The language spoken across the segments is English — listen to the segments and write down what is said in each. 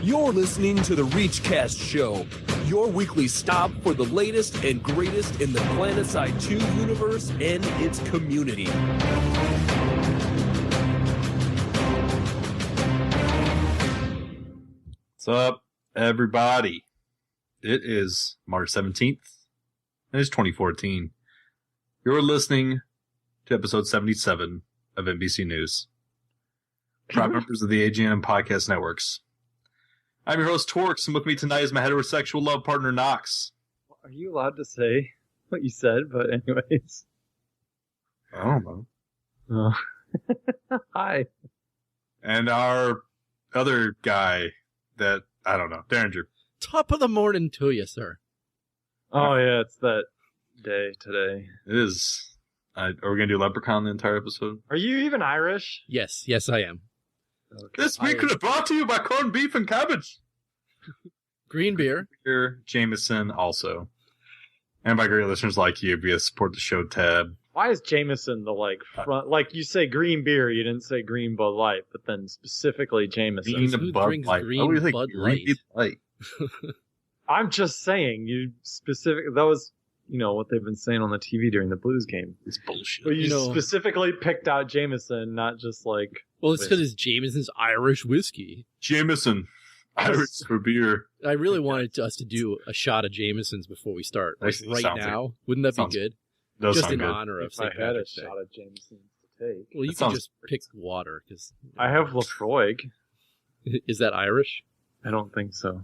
You're listening to the ReachCast show, your weekly stop for the latest and greatest in the Planetside 2 universe and its community. What's up, everybody? It is March 17th, and it's 2014. You're listening to episode 77 of NBC News. Proud members of the AGN Podcast Networks. I'm your host, Torkz, and with me tonight is my heterosexual love partner, Noxx. Are you allowed to say what you said? But anyways. I don't know. Hi. And our other guy that, I don't know, Deringer. Top of the morning to you, sir. Oh, yeah, it's that day today. It is. Are we going to do Leprechaun the entire episode? Are you even Irish? Yes, I am. Okay. This week is brought to you by corned beef and cabbage. Green beer. Beer, Jameson also. And by great listeners like you via support the show tab. Why is Jameson the, front... you say green beer, you didn't say green Bud Light, but then specifically Jameson. Who drinks green Bud Light? I'm just saying, that was... what they've been saying on the TV during the Blues game. It's bullshit. But you specifically picked out Jameson, not just Well, it's because it's Jameson's Irish whiskey. Jameson. Irish for beer. I really wanted us to do a shot of Jameson's before we start. Right now. Wouldn't that be good? Just in honor of St. Patrick's Day. If I had a shot of Jameson's to take. Well, you can just pick water. Cause, I have Lafroig. Is that Irish? I don't think so.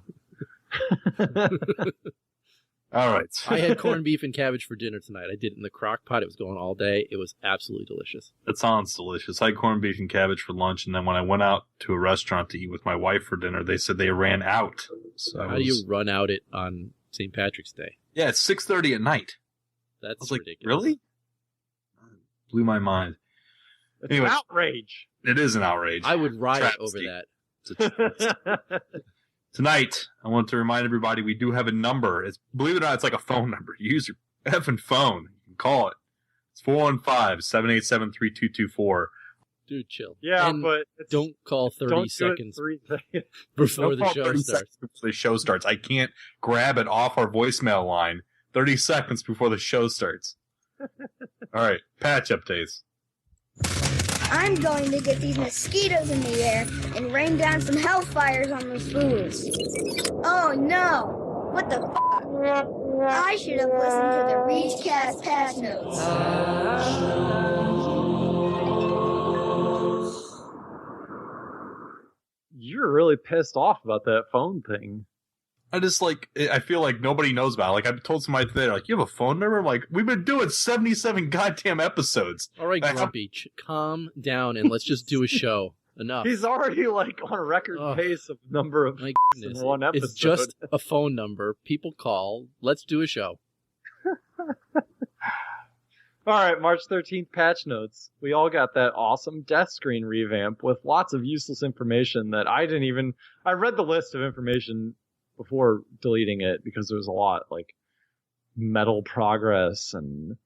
All right. I had corned beef and cabbage for dinner tonight. I did it in the crock pot. It was going all day. It was absolutely delicious. It sounds delicious. I had corned beef and cabbage for lunch, and then when I went out to a restaurant to eat with my wife for dinner, they said they ran out. So how do you run out it on St. Patrick's Day? Yeah, it's 6:30 at night. That's I was like, ridiculous. really? Blew my mind. It's an outrage. It is an outrage. I would riot over that. Tonight, I want to remind everybody we do have a number. Believe it or not, it's like a phone number. You use your effing phone. You can call it. It's 415-787-3224. Dude, chill. Yeah, and but don't call 30 seconds before the show starts. Before the show starts. I can't grab it off our voicemail line 30 seconds before the show starts. All right, patch updates. I'm going to get these mosquitoes in the air and rain down some hellfires on those fools. Oh no! What the f***? I should have listened to the ReachCast patch notes. You're really pissed off about that phone thing. I feel like nobody knows about it. I told somebody today, you have a phone number? I'm like, we've been doing 77 goddamn episodes. All right, Grumpy, calm down and let's just do a show. Enough. He's already on a record pace of number of in one episode. It's just a phone number. People call. Let's do a show. All right, March 13th patch notes. We all got that awesome death screen revamp with lots of useless information that I read the list of information before deleting it because there was a lot, metal progress and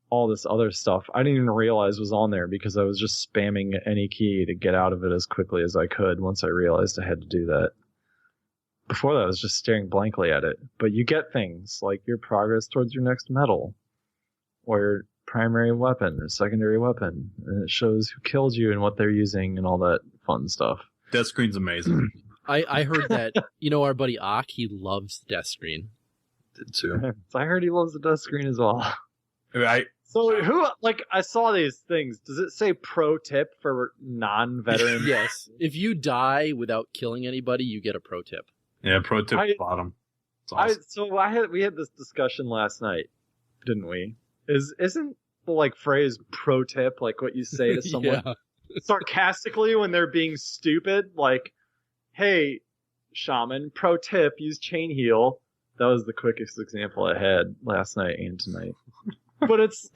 all this other stuff I didn't even realize was on there because I was just spamming any key to get out of it as quickly as I could once I realized I had to do that. Before that, I was just staring blankly at it. But you get things like your progress towards your next medal, or your primary weapon or secondary weapon, and it shows who killed you and what they're using and all that fun stuff. Death screen's amazing. I heard that, our buddy Ock, he loves the death screen. Did too. I heard he loves the death screen as well. I saw these things. Does it say pro tip for non-veterans? Yes. If you die without killing anybody, you get a pro tip. Yeah, pro tip bottom. Awesome. We had this discussion last night, didn't we? Isn't the phrase pro tip what you say to someone sarcastically when they're being stupid? Hey, shaman, pro tip, use chain heal. That was the quickest example I had last night and tonight. But it's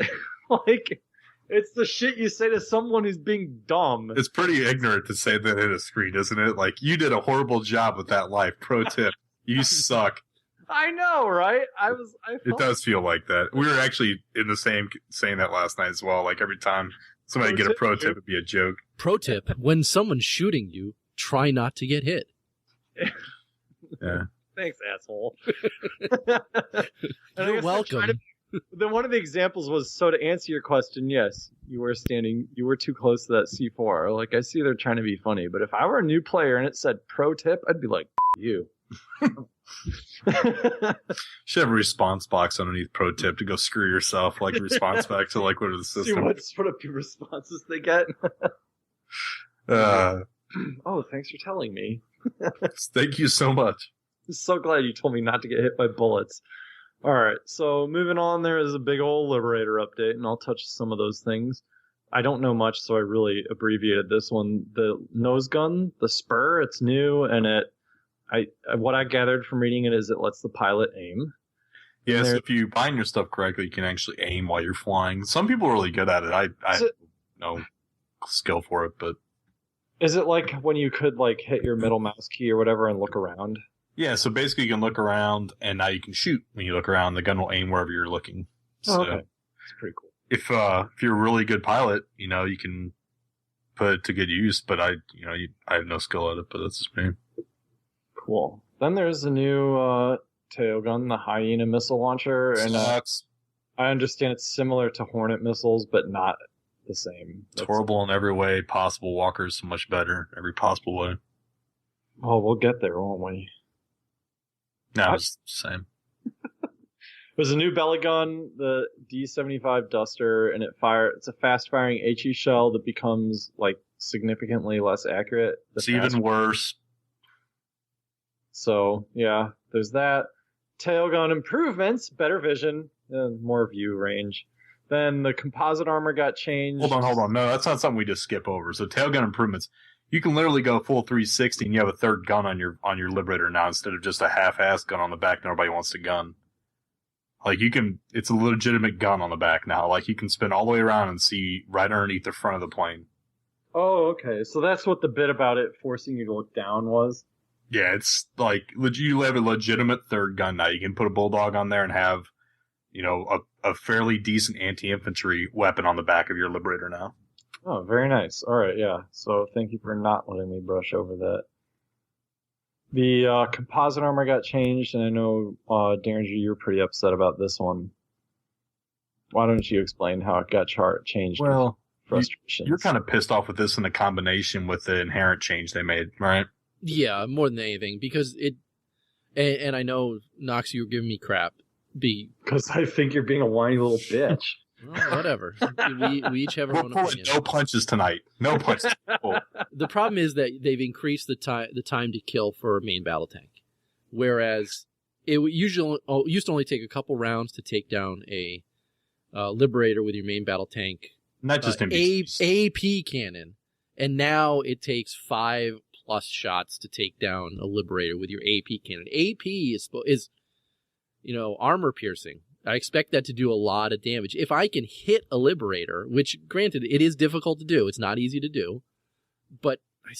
it's the shit you say to someone who's being dumb. It's pretty ignorant to say that in a screen, isn't it? You did a horrible job with that life. Pro tip. You suck. I know, right? It does feel like that. We were actually in the same saying that last night as well. Every time somebody get a pro tip, it'd be a joke. Pro tip, when someone's shooting you, try not to get hit. Yeah. Thanks, asshole. You're welcome. Then one of the examples was, so to answer your question, yes, you were too close to that C4. Like, I see they're trying to be funny, but if I were a new player and it said pro tip, I'd be like, you. Should have a response box underneath pro tip to go screw yourself, like response back to like what are the See system. what sort of responses they get. Oh, thanks for telling me. Thank you so much. I'm so glad you told me not to get hit by bullets. All right, so moving on, there is a big old Liberator update, and I'll touch some of those things. I don't know much, so I really abbreviated this one. The nose gun, the spur, it's new, and what I gathered from reading it is it lets the pilot aim. Yes, if you bind your stuff correctly, you can actually aim while you're flying. Some people are really good at it. I have no skill for it, but... Is it like when you could like hit your middle mouse key or whatever and look around? Yeah, so basically you can look around, and now you can shoot when you look around. The gun will aim wherever you're looking. So okay. That's pretty cool. If you're a really good pilot, you can put it to good use, but I have no skill at it, but that's just me. Cool. Then there's a new tail gun, the Hyena missile launcher, and I understand it's similar to Hornet missiles, but not the same. It's horrible in every way possible. Walker's so much better in every possible way. Oh, we'll get there, won't we? No, it's the same. There's a new belly gun, the D75 Duster, and it's a fast-firing HE shell that becomes like significantly less accurate. It's even worse. So yeah, there's that. Tail gun improvements, better vision, more view range. Then the composite armor got changed. Hold on. No, that's not something we just skip over. So tail gun improvements. You can literally go full 360 and you have a third gun on your Liberator now instead of just a half-ass gun on the back nobody wants to gun. Like it's a legitimate gun on the back now. Like you can spin all the way around and see right underneath the front of the plane. Oh, okay. So that's what the bit about it forcing you to look down was? Yeah, it's like you have a legitimate third gun now. You can put a Bulldog on there and have, a fairly decent anti-infantry weapon on the back of your Liberator now. Oh, very nice. All right, yeah. So thank you for not letting me brush over that. The composite armor got changed, and I know, Deringer, you were pretty upset about this one. Why don't you explain how it got changed? Well, frustrations. You're kind of pissed off with this in the combination with the inherent change they made, right? Yeah, more than anything, because and I know, Noxx, you were giving me crap. Because I think you're being a whiny little bitch. Well, whatever. We each have our own opinion. No punches tonight. No punches. The problem is that they've increased the time to kill for a main battle tank, whereas it used to only take a couple rounds to take down a Liberator with your main battle tank. Not just AP cannon, and now it takes 5+ shots to take down a Liberator with your AP cannon. AP is armor piercing. I expect that to do a lot of damage. If I can hit a Liberator, which granted it is difficult to do, it's not easy to do, but I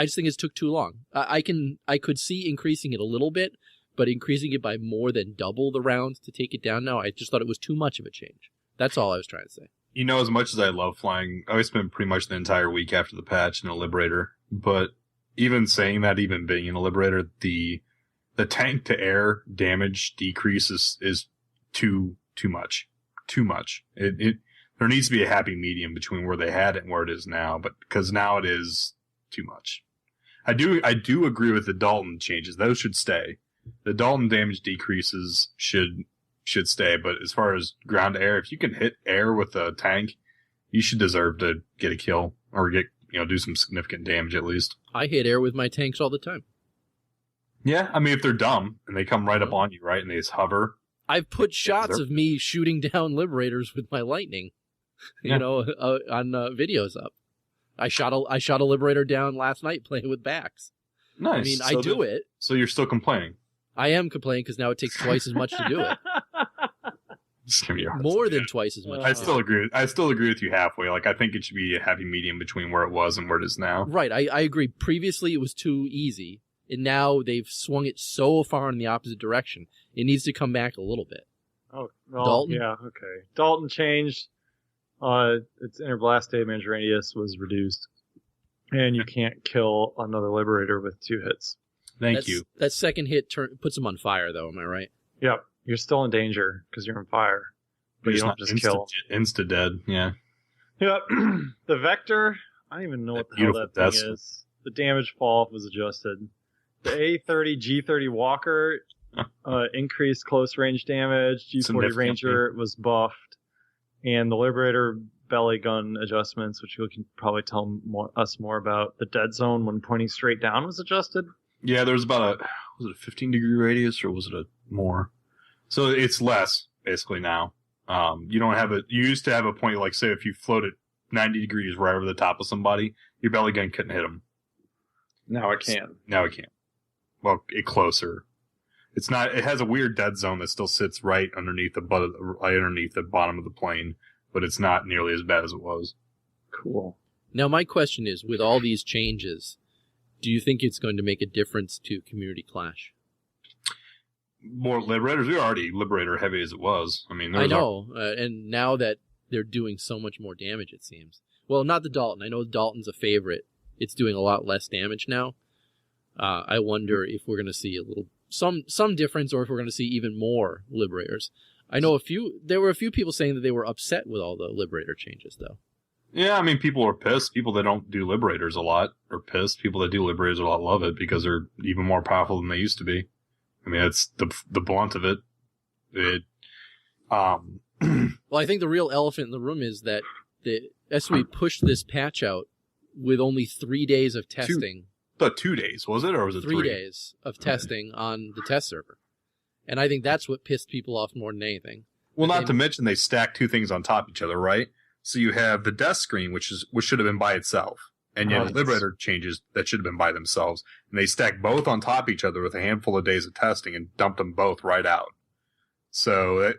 just think it took too long. I could see increasing it a little bit, but increasing it by more than double the rounds to take it down now, I just thought it was too much of a change. That's all I was trying to say. As much as I love flying, I spent pretty much the entire week after the patch in a Liberator, but even saying that, even being in a Liberator, the tank to air damage decrease is too much. There needs to be a happy medium between where they had it and where it is now, but because now it is too much. I do agree with the Dalton changes. Those should stay. The Dalton damage decreases should stay, but as far as ground to air, if you can hit air with a tank, you should deserve to get a kill or do some significant damage at least. I hit air with my tanks all the time. Yeah, I mean, if they're dumb and they come right up on you, right, and they just hover. I've put shots of me shooting down Liberators with my lightning, on videos up. I shot a Liberator down last night playing with backs. Nice. I mean, I do it. So you're still complaining? I am complaining because now it takes twice as much to do it. More than twice as much. I still agree with you halfway. Like, I think it should be a happy medium between where it was and where it is now. Right. I agree. Previously, it was too easy. And now they've swung it so far in the opposite direction. It needs to come back a little bit. Oh, well, Dalton? Yeah, okay. Dalton changed. Its inner blast damage radius was reduced. And you can't kill another Liberator with 2 hits. Thank you. That second hit puts him on fire, though. Am I right? Yep. You're still in danger because you're on fire. But you don't just kill. Insta dead, yeah. Yep. The Vector, I don't even know what the hell that thing is. The damage fall-off was adjusted. The A30 G30 Walker increased close range damage. G40 Ranger was buffed. And the Liberator belly gun adjustments, which you can probably tell us more about. The dead zone when pointing straight down was adjusted. Yeah, there's about was it a 15-degree radius or was it a more? So it's less basically now. You don't have you used to have a point like, say, if you floated 90 degrees right over the top of somebody, your belly gun couldn't hit them. Now it can. Now it can. Well, closer. It's not. It has a weird dead zone that still sits right underneath the bottom of the plane, but it's not nearly as bad as it was. Cool. Now, my question is, with all these changes, do you think it's going to make a difference to Community Clash? More Liberators? We were already Liberator heavy as it was. I mean, I know, and now that they're doing so much more damage, it seems. Well, not the Dalton. I know Dalton's a favorite. It's doing a lot less damage now. I wonder if we're going to see some difference, or if we're going to see even more Liberators. I know there were a few people saying that they were upset with all the Liberator changes, though. Yeah, I mean, people are pissed. People that don't do Liberators a lot are pissed. People that do Liberators a lot love it because they're even more powerful than they used to be. I mean, that's the blunt of it. Well, I think the real elephant in the room is that the SWE pushed this patch out with only 3 days of testing. 2 days, was it? Or was it 3 days of testing on the test server. And I think that's what pissed people off more than anything. Well, not to mention they stacked two things on top of each other, right? So you have the death screen, which should have been by itself. And you have Liberator changes that should have been by themselves. And they stacked both on top of each other with a handful of days of testing and dumped them both right out. So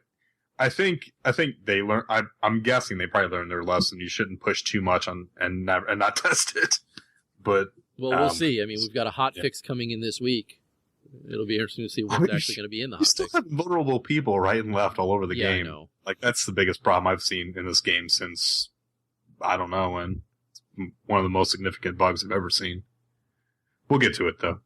I think they learned. I'm guessing they probably learned their lesson. You shouldn't push too much on and not test it. But we'll see. I mean, we've got a hotfix coming in this week. It'll be interesting to see what's actually going to be in the hotfix. You still have vulnerable people right and left all over the game. I know. Like, that's the biggest problem I've seen in this game since I don't know when. It's one of the most significant bugs I've ever seen. We'll get to it though.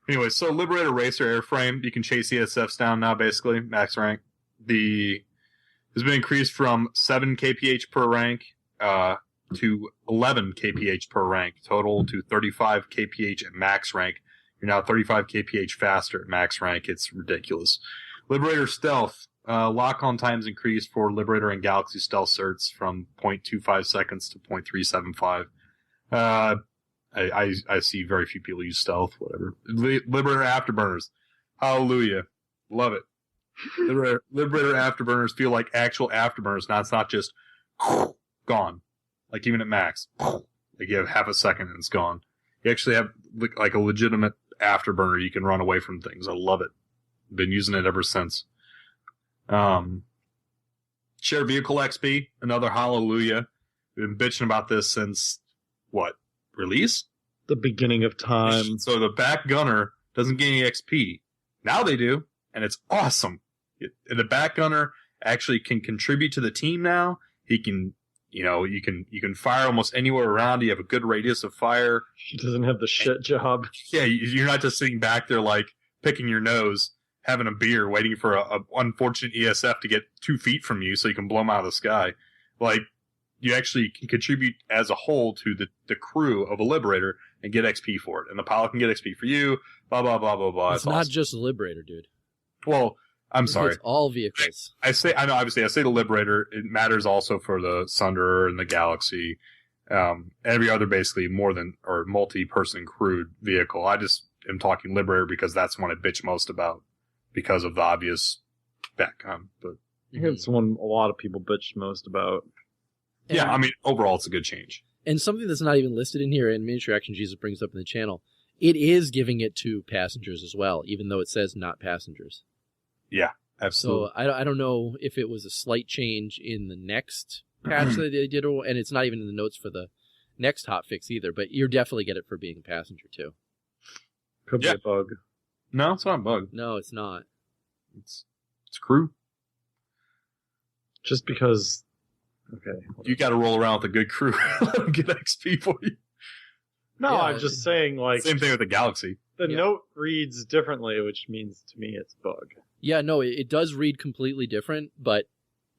Anyway, so Liberator Racer airframe, you can chase ESFs down now, basically, max rank. Has been increased from 7 kph per rank to 11 kph per rank, total to 35 kph at max rank. You're now 35 kph faster at max rank. It's ridiculous. Liberator Stealth, lock-on times increased for Liberator and Galaxy Stealth certs from 0.25 seconds to 0.375. I see very few people use Stealth, whatever. Liberator Afterburners. Hallelujah. Love it. Liberator Afterburners feel like actual afterburners. Now it's not just gone. Like even at max. Like you have half a second and it's gone. You actually have like a legitimate afterburner you can run away from things. I love it. Been using it ever since. Shared vehicle XP, another hallelujah. We've been bitching about this since what? Release? The beginning of time. So the back gunner doesn't get any XP. Now they do, and it's awesome. The back gunner actually can contribute to the team now. He can, you can fire almost anywhere around. You have a good radius of fire. He doesn't have the shit job. Yeah, you're not just sitting back there like picking your nose, having a beer, waiting for a unfortunate ESF to get 2 feet from you so you can blow them out of the sky. Like, you actually can contribute as a whole to the crew of a Liberator and get XP for it. And the pilot can get XP for you, blah, blah, blah, blah, blah. It's not awesome. Just Liberator, dude. Well, I'm sorry. It's all vehicles. I know, obviously, I say the Liberator. It matters also for the Sunderer and the Galaxy. Every other basically more than or multi-person crewed vehicle. I just am talking Liberator because that's one I bitch most about because of the obvious background. But I think it's one a lot of people bitch most about. Yeah, I mean, overall, it's a good change. And something that's not even listed in here, and Miniature Action Jesus brings up in the channel, it is giving it to passengers as well, even though it says not passengers. Yeah, absolutely. So I don't know if it was a slight change in the next patch that they did, and it's not even in the notes for the next hotfix either, but you definitely get it for being a passenger, too. Could be a bug. No, it's not a bug. No, it's not. It's crew. Just because... Okay. You got to roll around with a good crew. Let them get XP for you. No, Yeah, I'm just saying, like, Same thing with the Galaxy. the Yeah. note reads differently, which means to me it's a bug. Yeah, no, it does read completely different, but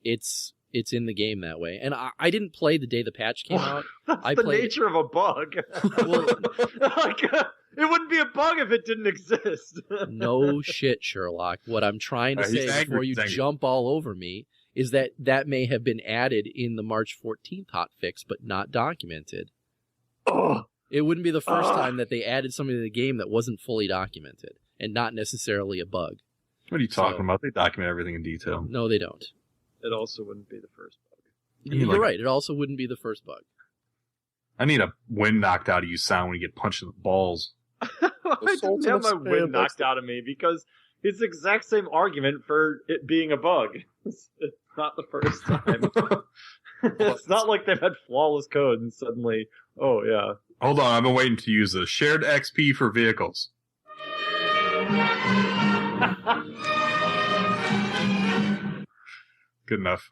it's in the game that way. And I didn't play the day the patch came out. That's I the played- nature of a bug. Well- like, it wouldn't be a bug if it didn't exist. No shit, Sherlock. What I'm trying to He's say angry, before you he's angry. jump all over me is that may have been added in the March 14th hotfix, but not documented. Ugh. It wouldn't be the first Ugh. time that they added something to the game that wasn't fully documented and not necessarily a bug. What are you talking So- about? They document everything in detail. No, they don't. It also wouldn't be the first bug. mean, You're like- right. It also wouldn't be the first bug. I need a wind knocked out of you sound when you get punched in the balls. I didn't have my wind knocked out of me because it's the exact same argument for it being a bug. It's not the first time. It's not like they've had flawless code and suddenly, oh yeah. Hold on, I've been waiting to use this. Shared XP for vehicles. Good enough.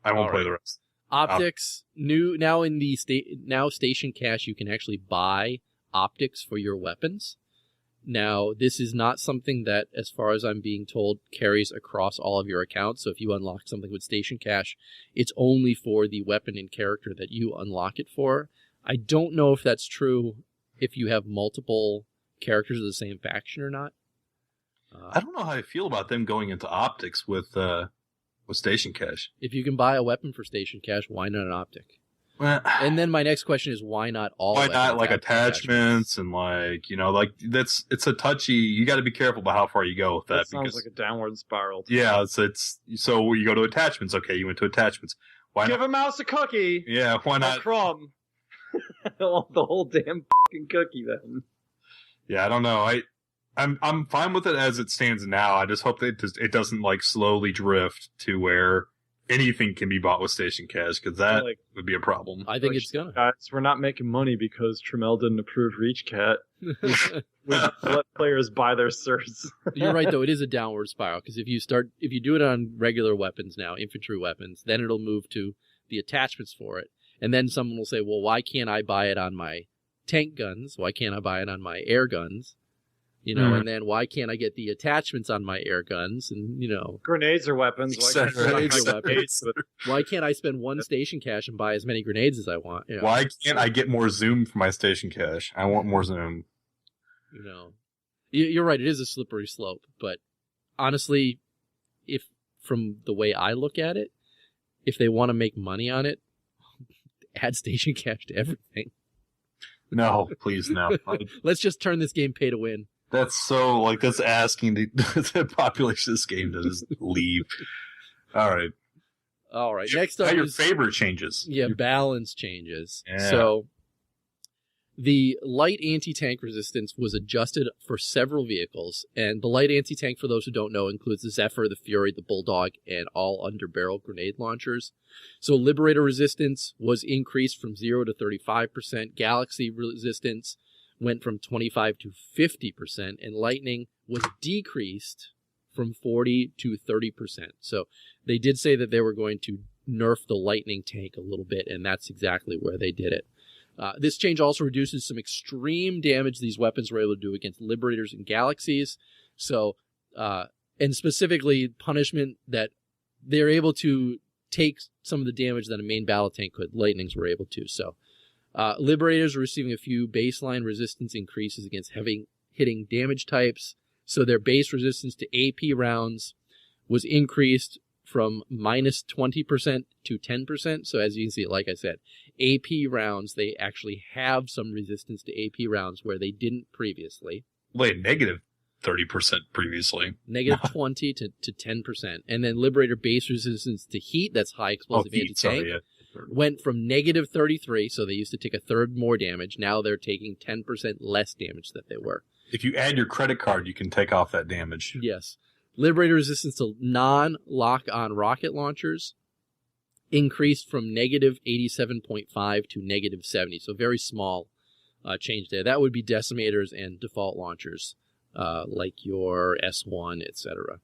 I won't All play right. the rest. Optics new now in the now station cache you can actually buy optics for your weapons. Now this is not something that, as far as I'm being told, carries across all of your accounts. So if you unlock something with station cache, it's only for the weapon and character that you unlock it for. I don't know if that's true if you have multiple characters of the same faction or not. I don't know how I feel about them going into optics with station cache. If you can buy a weapon for station cache, why not an optic? Well, And then my next question is, why not all? why not weapons like have attachments and like, you know, like it's a touchy. You got to be careful about how far you go with that. That sounds like a downward spiral. Yeah, it's so you go to attachments. Okay, you went to attachments. Why Give not? a mouse a cookie. Yeah, why A not? crumb. I want the whole damn fucking cookie then. Yeah, I don't know. I'm fine with it as it stands now. I just hope that it doesn't like slowly drift to where anything can be bought with station cache, because that Like, would be a problem. I think Like, it's gonna. guys, we're not making money because Trammell didn't approve ReachCat. We let players buy their certs. You're right, though. It is a downward spiral because if you do it on regular weapons now, infantry weapons, then it'll move to the attachments for it, and then someone will say, "Well, why can't I buy it on my tank guns? Why can't I buy it on my air guns? You know, and then why can't I get the attachments on my air guns? And you know, Grenades are weapons. Why can't Etc., I buy etc. grenades with- why can't I spend one station cache and buy as many grenades as I want? You know, Why can't I get more zoom for my station cache? I want more zoom. You know, you're right. It is a slippery slope, but honestly, if from the way I look at it, if they want to make money on it, add station cache to everything. No, please no. Let's just turn this game pay to win. That's so like that's asking the population of this game to just leave. All right. All right. Next up How your is favorite changes. balance changes. Yeah. So the light anti-tank resistance was adjusted for several vehicles, and the light anti-tank, for those who don't know, includes the Zephyr, the Fury, the Bulldog, and all underbarrel grenade launchers. So Liberator resistance was increased from 0 to 35%. Galaxy resistance went from 25 to 50%, and Lightning was decreased from 40 to 30%. So they did say that they were going to nerf the Lightning tank a little bit, and that's exactly where they did it. This change also reduces some extreme damage these weapons were able to do against Liberators and Galaxies. So, and specifically punishment that they're able to take some of the damage that a main battle tank could. Lightnings were able to. So, Liberators are receiving a few baseline resistance increases against heavy hitting damage types. So their base resistance to AP rounds was increased from minus 20% to 10%. So as you can see, like I said, AP rounds, they actually have some resistance to AP rounds where they didn't previously. Wait, negative 30% previously. Negative 20 to 10%. And then Liberator base resistance to heat, that's high explosive heat, sorry, anti-tank, yeah. went from negative 33, so they used to take a third more damage. Now they're taking 10% less damage than they were. If you add your credit card, you can take off that damage. Yes. Liberator resistance to non-lock-on rocket launchers increased from negative 87.5 to negative 70. So very small change there. That would be decimators and default launchers, like your S1, etc.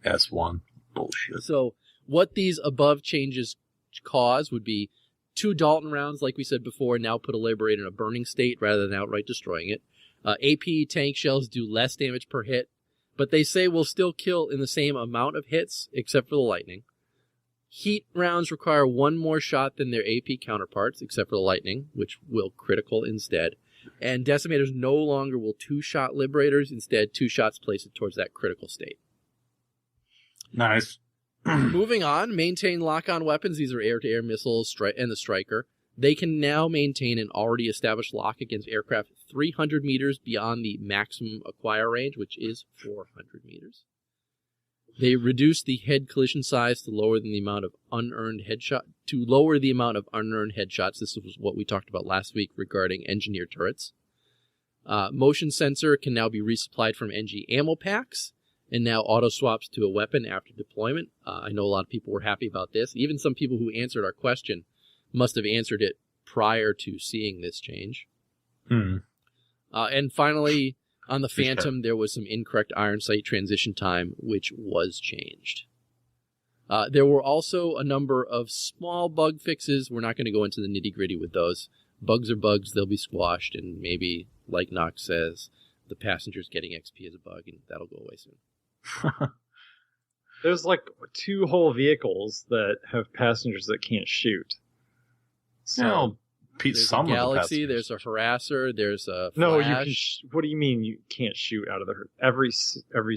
S1. Bullshit. So what these above changes cause would be 2 Dalton rounds, like we said before, now put a Liberator in a burning state rather than outright destroying it. AP tank shells do less damage per hit, but they say will still kill in the same amount of hits, except for the lightning. Heat rounds require 1 more shot than their AP counterparts, except for the lightning, which will critical instead. And decimators no longer will 2-shot Liberators, instead 2 shots place it towards that critical state. Nice. Moving on, maintain lock-on weapons. These are air-to-air missiles and the Striker. They can now maintain an already established lock against aircraft 300 meters beyond the maximum acquire range, which is 400 meters. They reduce the head collision size to lower the amount of unearned headshots. This was what we talked about last week regarding engineered turrets. Motion sensor can now be resupplied from NG ammo packs, and now auto swaps to a weapon after deployment. I know a lot of people were happy about this. Even some people who answered our question must have answered it prior to seeing this change. And finally, on the Phantom, there was some incorrect iron sight transition time, which was changed. There were also a number of small bug fixes. We're not going to go into the nitty-gritty with those. Bugs are bugs. They'll be squashed, and maybe, like Noxx says, the passenger's getting XP as a bug, and that'll go away soon. There's like 2 whole vehicles that have passengers that can't shoot. So there's a Galaxy, there's a Harasser, there's a Flash. No, you can. What do you mean you can't shoot out of the every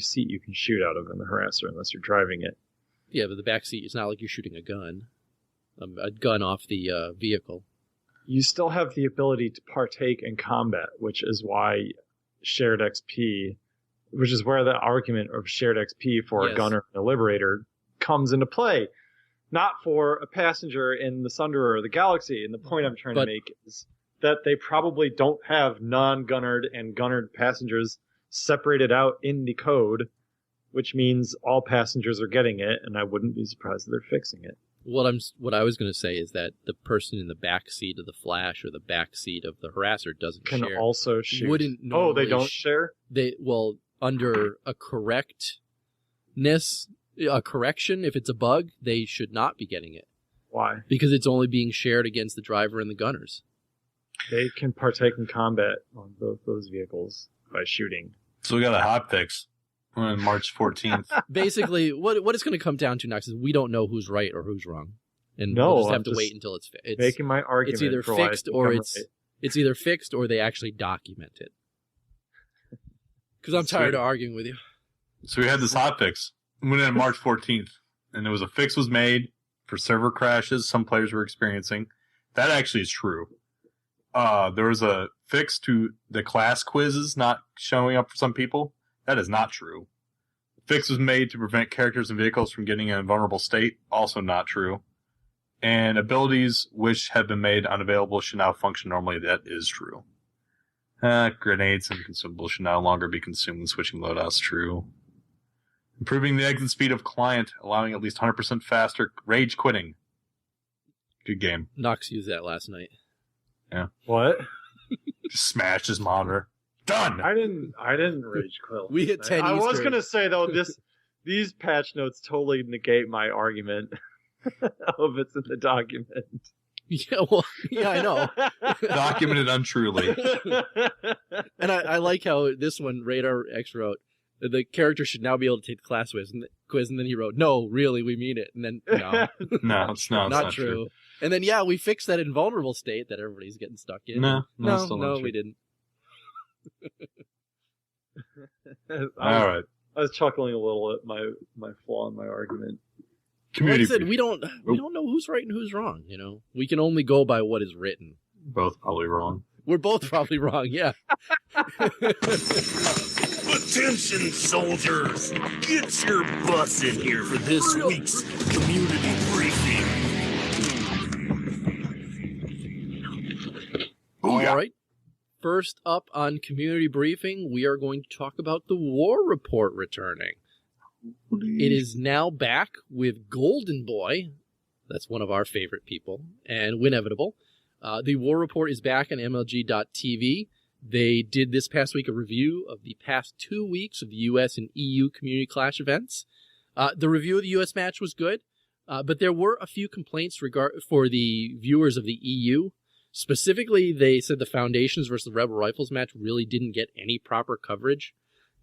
seat you can shoot out of in the Harasser unless you're driving it? Yeah, but the back seat, it's not like you're shooting a gun off the vehicle. You still have the ability to partake in combat, which is why shared XP, which is where the argument of shared XP for a gunner and a Liberator comes into play. Not for a passenger in the Sunderer or the Galaxy. And the point I'm trying to make is that they probably don't have non-gunnered and gunnered passengers separated out in the code, which means all passengers are getting it, and I wouldn't be surprised if they're fixing it. What I was going to say is that the person in the back seat of the Flash or the back seat of the Harasser doesn't can share. Also shoot. Wouldn't normally they don't share? Under a correction, if it's a bug, they should not be getting it. Why? Because it's only being shared against the driver and the gunners. They can partake in combat on both those vehicles by shooting. So we got a hotfix on March 14th. Basically, what it's going to come down to next is we don't know who's right or who's wrong. And we'll just have to wait until it's making my argument. It's either fixed or it's either fixed or they actually document it. Because I'm tired of arguing with you. So we had this hotfix. It went in on March 14th, and there was a fix was made for server crashes some players were experiencing. That actually is true. There was a fix to the class quizzes not showing up for some people. That is not true. The fix was made to prevent characters and vehicles from getting in a vulnerable state. Also not true. And abilities which have been made unavailable should now function normally. That is true. Grenades and consumables should no longer be consumed when switching loadouts. True. Improving the exit speed of client, allowing at least 100% faster rage quitting. Good game. Noxx used that last night. Yeah. What? Just smashed his monitor. Done! I didn't rage quit. We hit 10 I was Easter going to say, though, these patch notes totally negate my argument of it's in the document. Yeah, well, yeah, I know. Documented untruly. And I like how this one, Radar X wrote, the character should now be able to take the class quiz, and then he wrote, no, really, we mean it. And then, no. No, it's not true. And then, we fixed that invulnerable state that everybody's getting stuck in. No, we didn't. All right. I was chuckling a little at my flaw in my argument. Like I said, we don't know who's right and who's wrong, We can only go by what is written. Both probably wrong. We're both probably wrong, yeah. Attention, soldiers! Get your butts in here for this week's community briefing. All right. First up on community briefing, we are going to talk about the war report returning. It is now back with Golden Boy. That's one of our favorite people. And Winevitable. The war report is back on MLG.tv. They did this past week a review of the past 2 weeks of the U.S. and EU Community Clash events. The review of the U.S. match was good. But there were a few complaints for the viewers of the EU. Specifically, they said the Foundations versus the Rebel Rifles match really didn't get any proper coverage,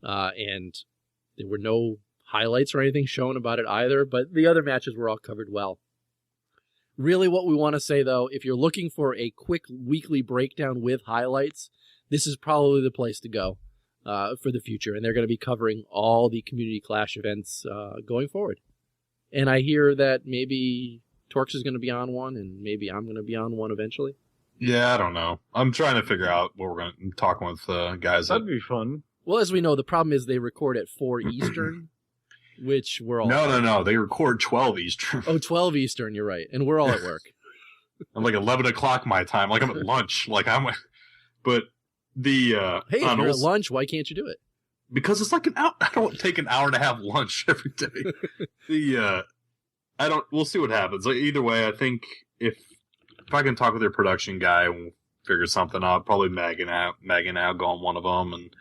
and there were no highlights or anything shown about it either, but the other matches were all covered well. Really what we want to say, though, if you're looking for a quick weekly breakdown with highlights, this is probably the place to go for the future, and they're going to be covering all the Community Clash events going forward. And I hear that maybe Torkz is going to be on one, and maybe I'm going to be on one eventually. Yeah, I don't know. I'm trying to figure out what we're going to talk with guys. That'd be fun. Well, as we know, the problem is they record at 4 Eastern, which we're all... No. They record 12 Eastern. Oh, 12 Eastern, you're right. And we're all at work. I'm like 11 o'clock my time. Like I'm at lunch. But the... Hey, if you're at lunch, why can't you do it? Because it's like an hour. I don't take an hour and a half lunch every day. We'll see what happens. Like, either way, I think if I can talk with their production guy, we'll figure something out. Probably Mag and Al go on one of them, and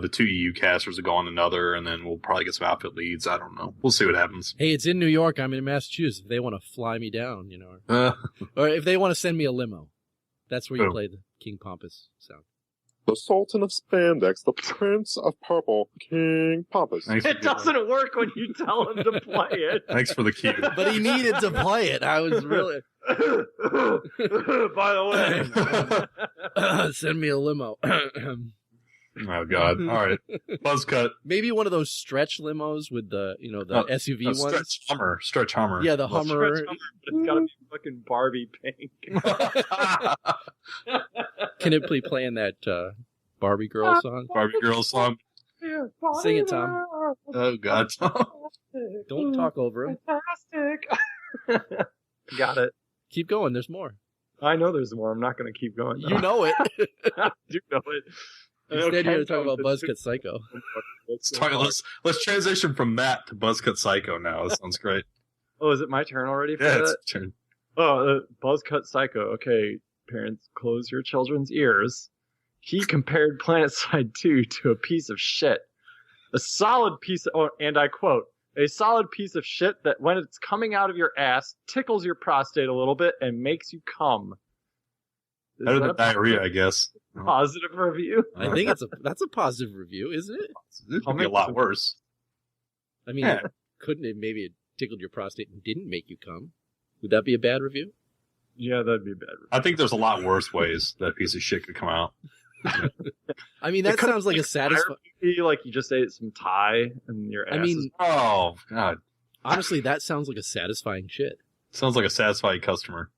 the 2 EU casters will go on another, and then we'll probably get some outfit leads. I don't know. We'll see what happens. Hey, it's in New York. I'm in Massachusetts. If they want to fly me down, or if they want to send me a limo, that's where you play the King Pompous sound. The Sultan of Spandex, the Prince of Purple, King Pompous. It doesn't work when you tell him to play it. Thanks for the cue. But he needed to play it. I was really... By the way, send me a limo. Oh, God. All right. BuzzCut. Maybe one of those stretch limos with the, SUV ones. Stretch Hummer. Yeah, the Hummer. Stretch Hummer, but it's gotta be fucking Barbie pink. Can it be playing that Barbie Girl song? Barbie Girl song? Sing it, Tom. Oh, God, Tom. Don't talk over him. Fantastic. Got it. Keep going. There's more. I know there's more. I'm not going to keep going. You know it. I do know it. Instead, you're going to talk about BuzzCutPsycho. Let's transition from that to BuzzCutPsycho now. That sounds great. Oh, is it my turn already? Yeah, it's your turn. Oh, BuzzCutPsycho. Okay, parents, close your children's ears. He compared Planetside 2 to a piece of shit. A solid piece of, and I quote, a solid piece of shit that when it's coming out of your ass, tickles your prostate a little bit and makes you cum. Better than diarrhea, I guess. Positive review? I think that's a positive review, isn't it? It could be a lot worse. I mean, couldn't it maybe it tickled your prostate and didn't make you cum? Would that be a bad review? Yeah, that'd be a bad review. I think there's a lot worse ways that piece of shit could come out. I mean, that sounds like a satisfying... Like you just ate some Thai and your ass oh, God. Honestly, that sounds like a satisfying shit. Sounds like a satisfying customer.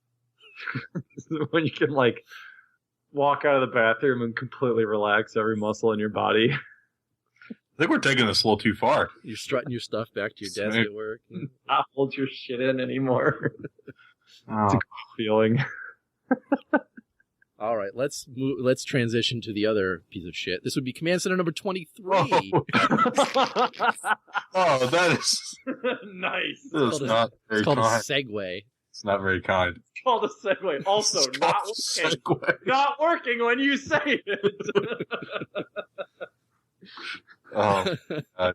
When you can, walk out of the bathroom and completely relax every muscle in your body. I think we're taking this a little too far. You're strutting your stuff back to your desk at work. Not hold your shit in anymore. Oh. It's a good feeling. All right, let's transition to the other piece of shit. This would be Command Center number 23. Oh, that is nice. It's not very It's called kind. a segue. It's not very kind. It's called a segue. Also, It's not called a working. segue. Not working when you say it. Oh, God.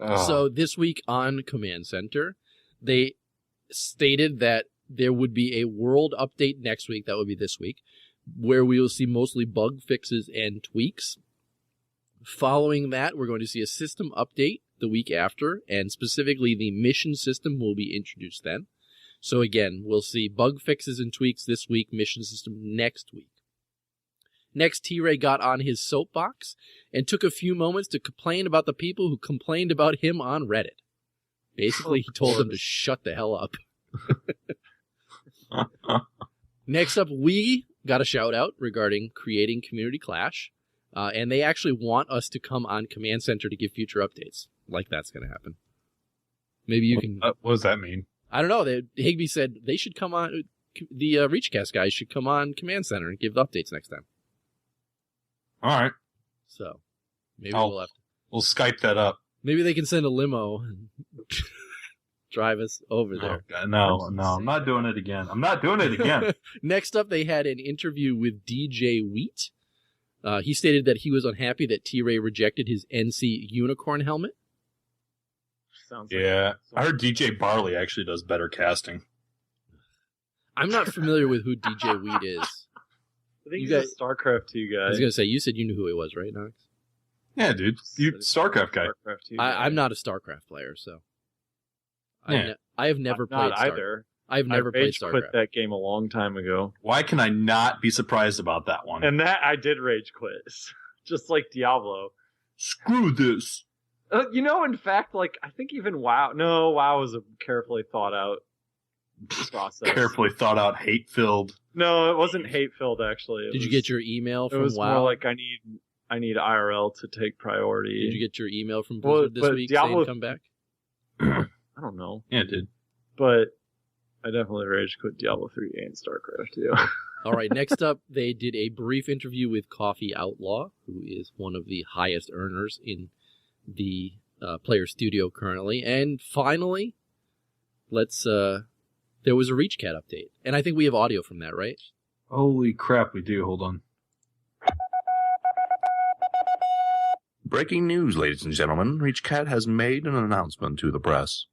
Oh. So this week on Command Center, they stated that there would be a world update next week, that would be this week, where we will see mostly bug fixes and tweaks. Following that, we're going to see a system update the week after, and specifically the mission system will be introduced then. So again, we'll see bug fixes and tweaks this week, mission system next week. Next, T-Ray got on his soapbox and took a few moments to complain about the people who complained about him on Reddit. Basically, he told them to shut the hell up. Next up, we got a shout out regarding creating Community Clash, and they actually want us to come on Command Center to give future updates. Like that's going to happen. Maybe you can... What does that mean? I don't know. Higby said they should come on... The ReachCast guys should come on Command Center and give the updates next time. All right. So, maybe we'll have to... We'll Skype that up. Maybe they can send a limo and drive us over there. No, I'm not doing it again. Next up, they had an interview with DJ Wheat. He stated that he was unhappy that T-Ray rejected his NC Unicorn helmet. sounds like. Yeah. I heard DJ Barley actually does better casting. I'm not familiar with who DJ Weed is. I think he's a StarCraft 2 guy. I was going to say, you said you knew who he was, right, Noxx? Yeah, dude. You StarCraft guy. StarCraft 2 guy. I'm not a StarCraft player, so. Yeah. I have never played Not either. I've never played rage StarCraft. quit that game a long time ago. Why can I not be surprised about that one? And that I did rage quit. Just like Diablo. Screw this. In fact, like, I think even WoW... No, WoW was a carefully thought out process. Carefully thought out, hate-filled. No, it wasn't hate-filled, actually. Did you get your email from WoW? It was more like, I need IRL to take priority. Did you get your email from Blizzard this week saying come back? I don't know. Yeah, it did. But I definitely rage quit Diablo 3 and StarCraft 2. All right, next up, they did a brief interview with Coffee Outlaw, who is one of the highest earners in the player studio currently. And finally, there was a ReachCat update. And I think we have audio from that, right? Holy crap, we do. Hold on. Breaking news, ladies and gentlemen. ReachCat has made an announcement to the press.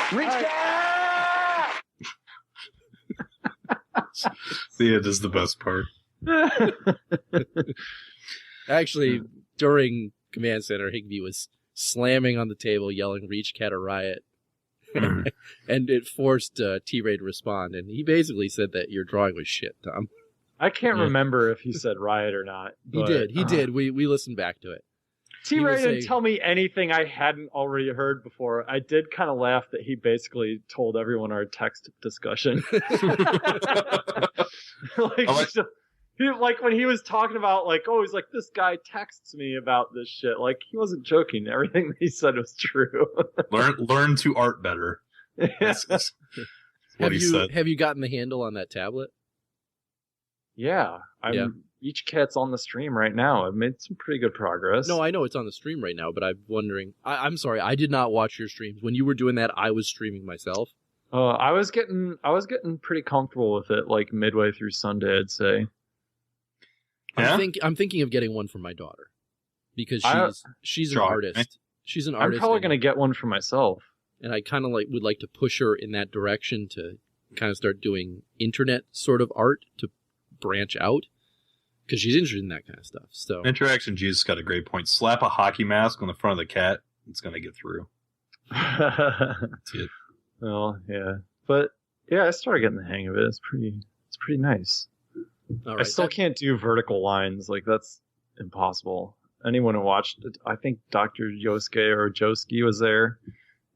ReachCat! Yeah, this is the best part. Actually, during Command Center, Higby was slamming on the table, yelling ReachCat a riot. And it forced T-Ray to respond. And he basically said that your drawing was shit, Tom. I can't remember if he said riot or not. He did. We listened back to it. T-Ray didn't tell me anything I hadn't already heard before. I did kind of laugh that he basically told everyone our text discussion. Like when he was talking about he's like, this guy texts me about this shit. Like, he wasn't joking. Everything that he said was true. learn to art better. That's what he said. Have you gotten the handle on that tablet? Yeah. ReachCat's on the stream right now. I've made some pretty good progress. No, I know it's on the stream right now, but I'm wondering. I'm sorry, I did not watch your streams. When you were doing that, I was streaming myself. I was getting pretty comfortable with it, like midway through Sunday, I'd say. Yeah? I'm thinking of getting one for my daughter because she's an artist. She's an artist. I'm probably going to get one for myself. And I kind of would like to push her in that direction to kind of start doing internet sort of art to branch out. Because she's interested in that kind of stuff. So Interaction Jesus got a great point. Slap a hockey mask on the front of the cat. It's going to get through. That's it. Well, yeah. But, yeah, I started getting the hang of it. It's pretty nice. all right, I still can't do vertical lines. Like, that's impossible. Anyone who watched it, I think Dr. Yosuke or Josuke was there.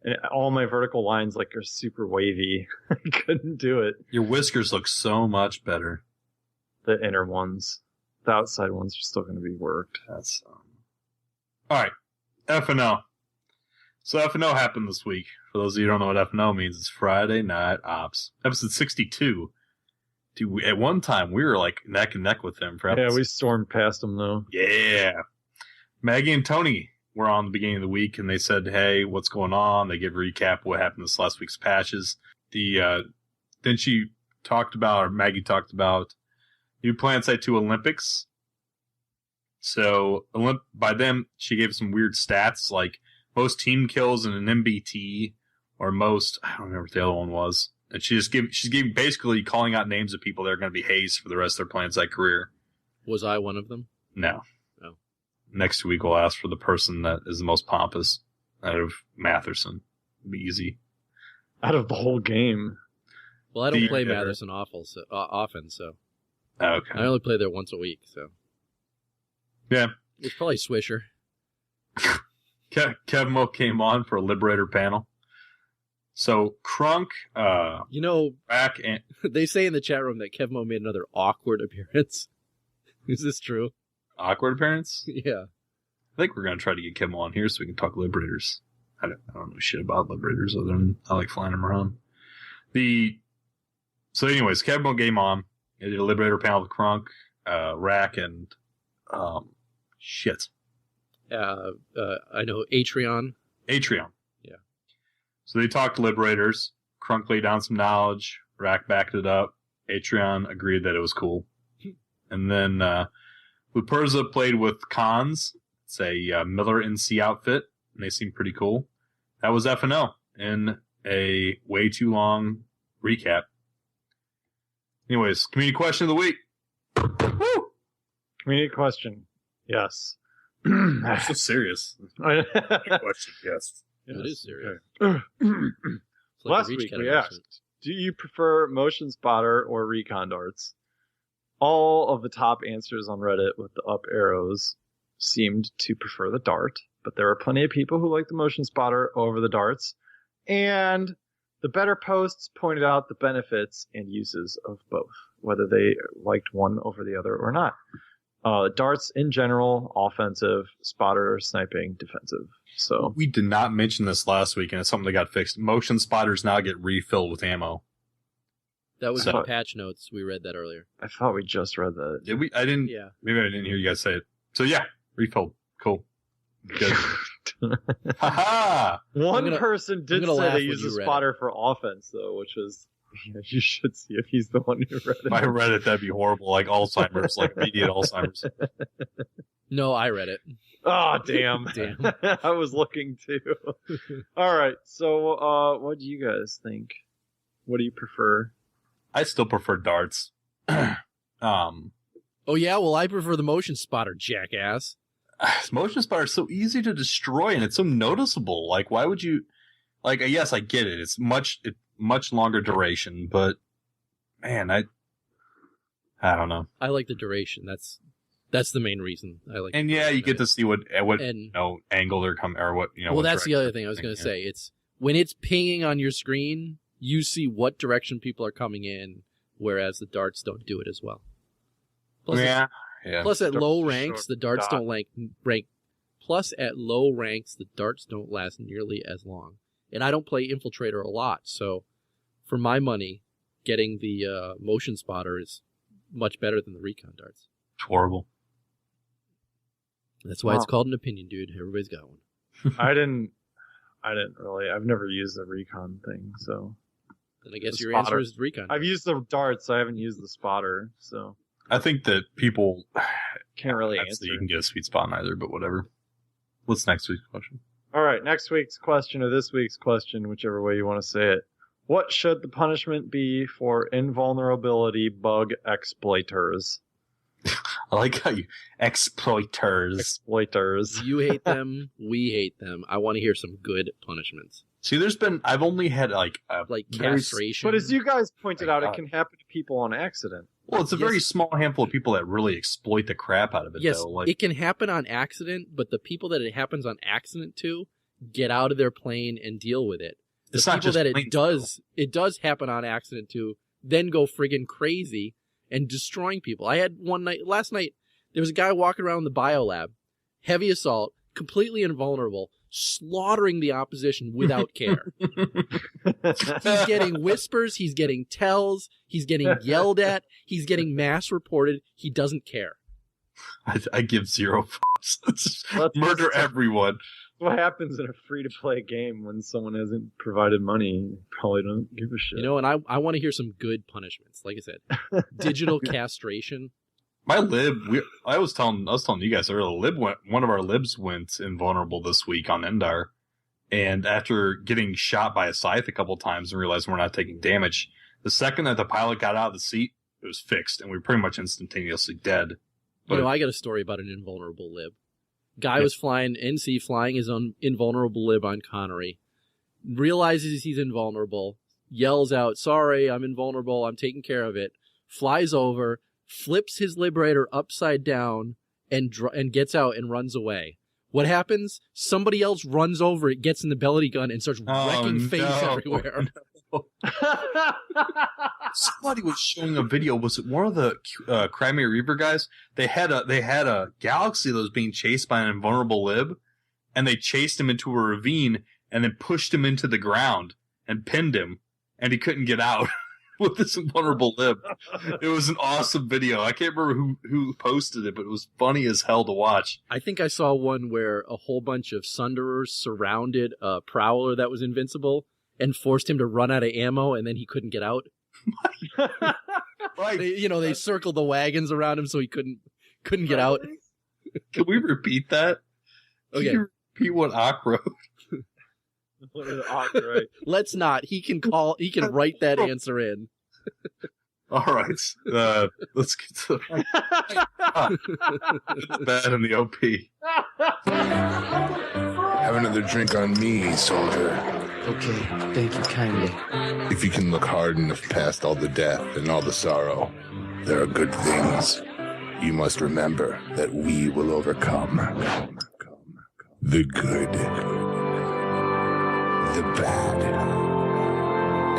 And all my vertical lines, are super wavy. I couldn't do it. Your whiskers look so much better. The inner ones. The outside ones are still going to be worked. That's all right. F&O. So F&O happened this week. For those of you who don't know what F&O means, it's Friday Night Ops, episode 62. Dude, at one time we were neck and neck with them. Yeah, we stormed past them though. Yeah, Maggie and Tony were on the beginning of the week, and they said, "Hey, what's going on?" They give a recap of what happened this last week's patches. Then Maggie talked about new Planetside 2 Olympics. So by them, she gave some weird stats like most team kills in an MBT, or most, I don't remember what the other one was. And she's basically calling out names of people that are going to be hazed for the rest of their Planetside career. Was I one of them? No. Oh. Next week we'll ask for the person that is the most pompous out of Matherson. It'll be easy. Out of the whole game. Well, I don't play Matherson often, so. Okay. I only play there once a week, so. Yeah. It's probably Swisher. Kevmo came on for a Liberator panel. So Crunk, back and they say in the chat room that Kevmo made another awkward appearance. Is this true? Awkward appearance? Yeah. I think we're gonna try to get Kevmo on here so we can talk Liberators. I don't know shit about Liberators other than I like flying them around. So anyways, Kevmo came on. He did a Liberator panel with Crunk, Rack, and shit. I know Atreon. Yeah. So they talked to Liberators. Crunk laid down some knowledge. Rack backed it up. Atreon agreed that it was cool. And then Luperza played with Cons. It's a Miller NC outfit, and they seem pretty cool. That was F&O in a way too long recap. Anyways, community question of the week. Woo! Community question. Yes. That's so serious. Good question, yes. It is serious. Okay. It's like Last a week ReachCat we announcement. asked, do you prefer motion spotter or recon darts? All of the top answers on Reddit with the up arrows seemed to prefer the dart, but there are plenty of people who like the motion spotter over the darts. And the better posts pointed out the benefits and uses of both, whether they liked one over the other or not. Darts in general, offensive, spotter, sniping, defensive. So We did not mention this last week, and it's something that got fixed. Motion spotters now get refilled with ammo. That was So- in the patch notes. We read that earlier. I thought we just read that. Did we? I didn't. Yeah. Maybe I didn't hear you guys say it. So yeah, refilled. Cool. Good. Haha. One gonna- person did gonna say laugh they when use a you read spotter for offense, though, which was you should see if he's the one who read If I it. read it, that'd be horrible. Like Alzheimer's, like immediate Alzheimer's. No, I read it. Oh, damn. Damn. I was looking too. All right. So, what do you guys think? What do you prefer? I still prefer darts. Oh yeah, well I prefer the motion spotter, jackass. Motion spotter is so easy to destroy, and it's so noticeable. Like, why would you? Like, yes, I get it. It's much longer duration, but man, I don't know. I like the duration. That's the main reason I like. And the yeah, you duration get to see what And- angle they're coming or what well, what that's the direction other thing I was going to they're say. It's when it's pinging on your screen, you see what direction people are coming in, whereas the darts don't do it as well. Plus, yeah. plus at Darts low are ranks, short the darts dot. don't rank. Plus at low ranks, the darts don't last nearly as long. And I don't play Infiltrator a lot, so for my money, getting the motion spotter is much better than the recon darts. It's horrible. That's why it's Wow. called an opinion, dude. Everybody's got one. I didn't really. I've never used the recon thing, so Then I guess The your answer spotter. is recon. I've used the darts. I haven't used the spotter, so I think that people can't really that's answer. that you can get a sweet spot in either, but whatever. What's next week's question? All right, next week's question or this week's question, whichever way you want to say it. What should the punishment be for invulnerability bug exploiters? I like how you exploiters. Exploiters. You hate them. We hate them. I want to hear some good punishments, See, I've only had like like very castration. But as you guys pointed My out, God. it can happen to people on accident. Well, it's a very Yes. small handful of people that really exploit the crap out of it, yes, though. Like, it can happen on accident, but the people that it happens on accident to get out of their plane and deal with it. The it's not people just that it planes, does happen on accident to then go friggin' crazy and destroying people. I had last night, there was a guy walking around the biolab, heavy assault, completely invulnerable, slaughtering the opposition without care. He's getting whispers, he's getting tells, he's getting yelled at, he's getting mass reported. He doesn't care. I give zero fucks. That's- Murder everyone. What happens in a free-to-play game when someone hasn't provided money? You probably don't give a shit. You know, and I want to hear some good punishments. Like I said, digital castration. My lib, I was telling you guys earlier, one of our libs went invulnerable this week on Endar, and after getting shot by a scythe a couple times and realizing we're not taking damage, the second that the pilot got out of the seat, it was fixed, and we were pretty much instantaneously dead. You know, I got a story about an invulnerable lib. Guy was flying his own invulnerable lib on Connery, realizes he's invulnerable, yells out, "Sorry, I'm invulnerable, I'm taking care of it," flies over, flips his Liberator upside down, and gets out and runs away. What happens? Somebody else runs over it, gets in the belly gun, and starts wrecking face everywhere. Somebody was showing a video. Was it one of the Crimea Reaper guys? They had a galaxy that was being chased by an invulnerable lib, and they chased him into a ravine and then pushed him into the ground and pinned him, and he couldn't get out with this invulnerable lib. It was an awesome video. I can't remember who posted it, but it was funny as hell to watch. I think I saw one where a whole bunch of Sunderers surrounded a Prowler that was invincible and forced him to run out of ammo, and then he couldn't get out. Right? They circled the wagons around him so he couldn't get out. Can we repeat that? Okay. Can you repeat what Ock wrote? What is Ock, right? Let's not. He can write that answer in. All right. Let's get to the bad in the OP. Have another drink on me, soldier. Okay, thank you kindly. If you can look hard enough past all the death and all the sorrow, there are good things. You must remember that we will overcome the good, the bad,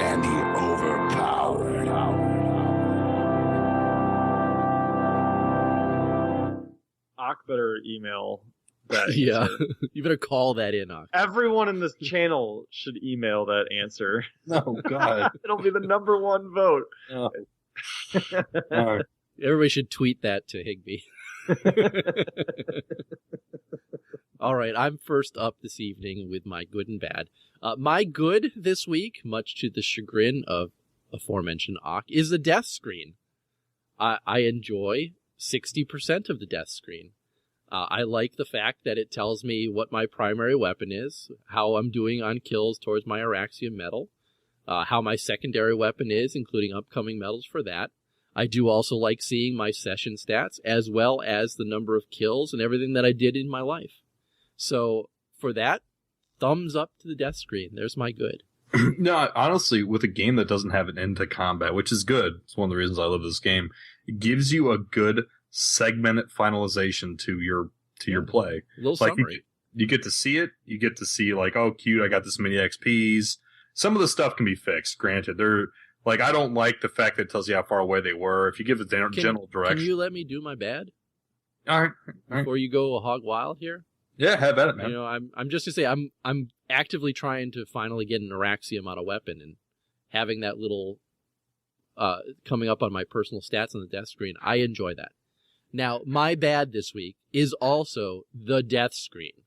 and the overpowered. Ock better email that Yeah. answer. You better call that in, Ock. Everyone in this channel should email that answer. Oh, God. It'll be the #1 vote. Oh. Oh. Everybody should tweet that to Higby. All right, I'm first up this evening with my good and bad. My good this week, much to the chagrin of aforementioned Ock, is the death screen. I enjoy 60% of the death screen. I like the fact that it tells me what my primary weapon is, how I'm doing on kills towards my Araxium medal, how my secondary weapon is, including upcoming medals for that. I do also like seeing my session stats, as well as the number of kills and everything that I did in my life. So, for that, thumbs up to the death screen. There's my good. No, honestly, with a game that doesn't have an end to combat, which is good, it's one of the reasons I love this game, it gives you a good segmented finalization to your play. A little Like, summary. You get to see it. You get to see, like, oh, cute, I got this many XPs. Some of the stuff can be fixed, granted. Like, I don't like the fact that it tells you how far away they were. If you give it the general direction. Can you let me do my bad All right. before you go hog wild here? Yeah, have at it, man. You know, I'm just to say I'm actively trying to finally get an Araxium out of weapon, and having that little coming up on my personal stats on the death screen. I enjoy that. Now, my bad this week is also the death screen,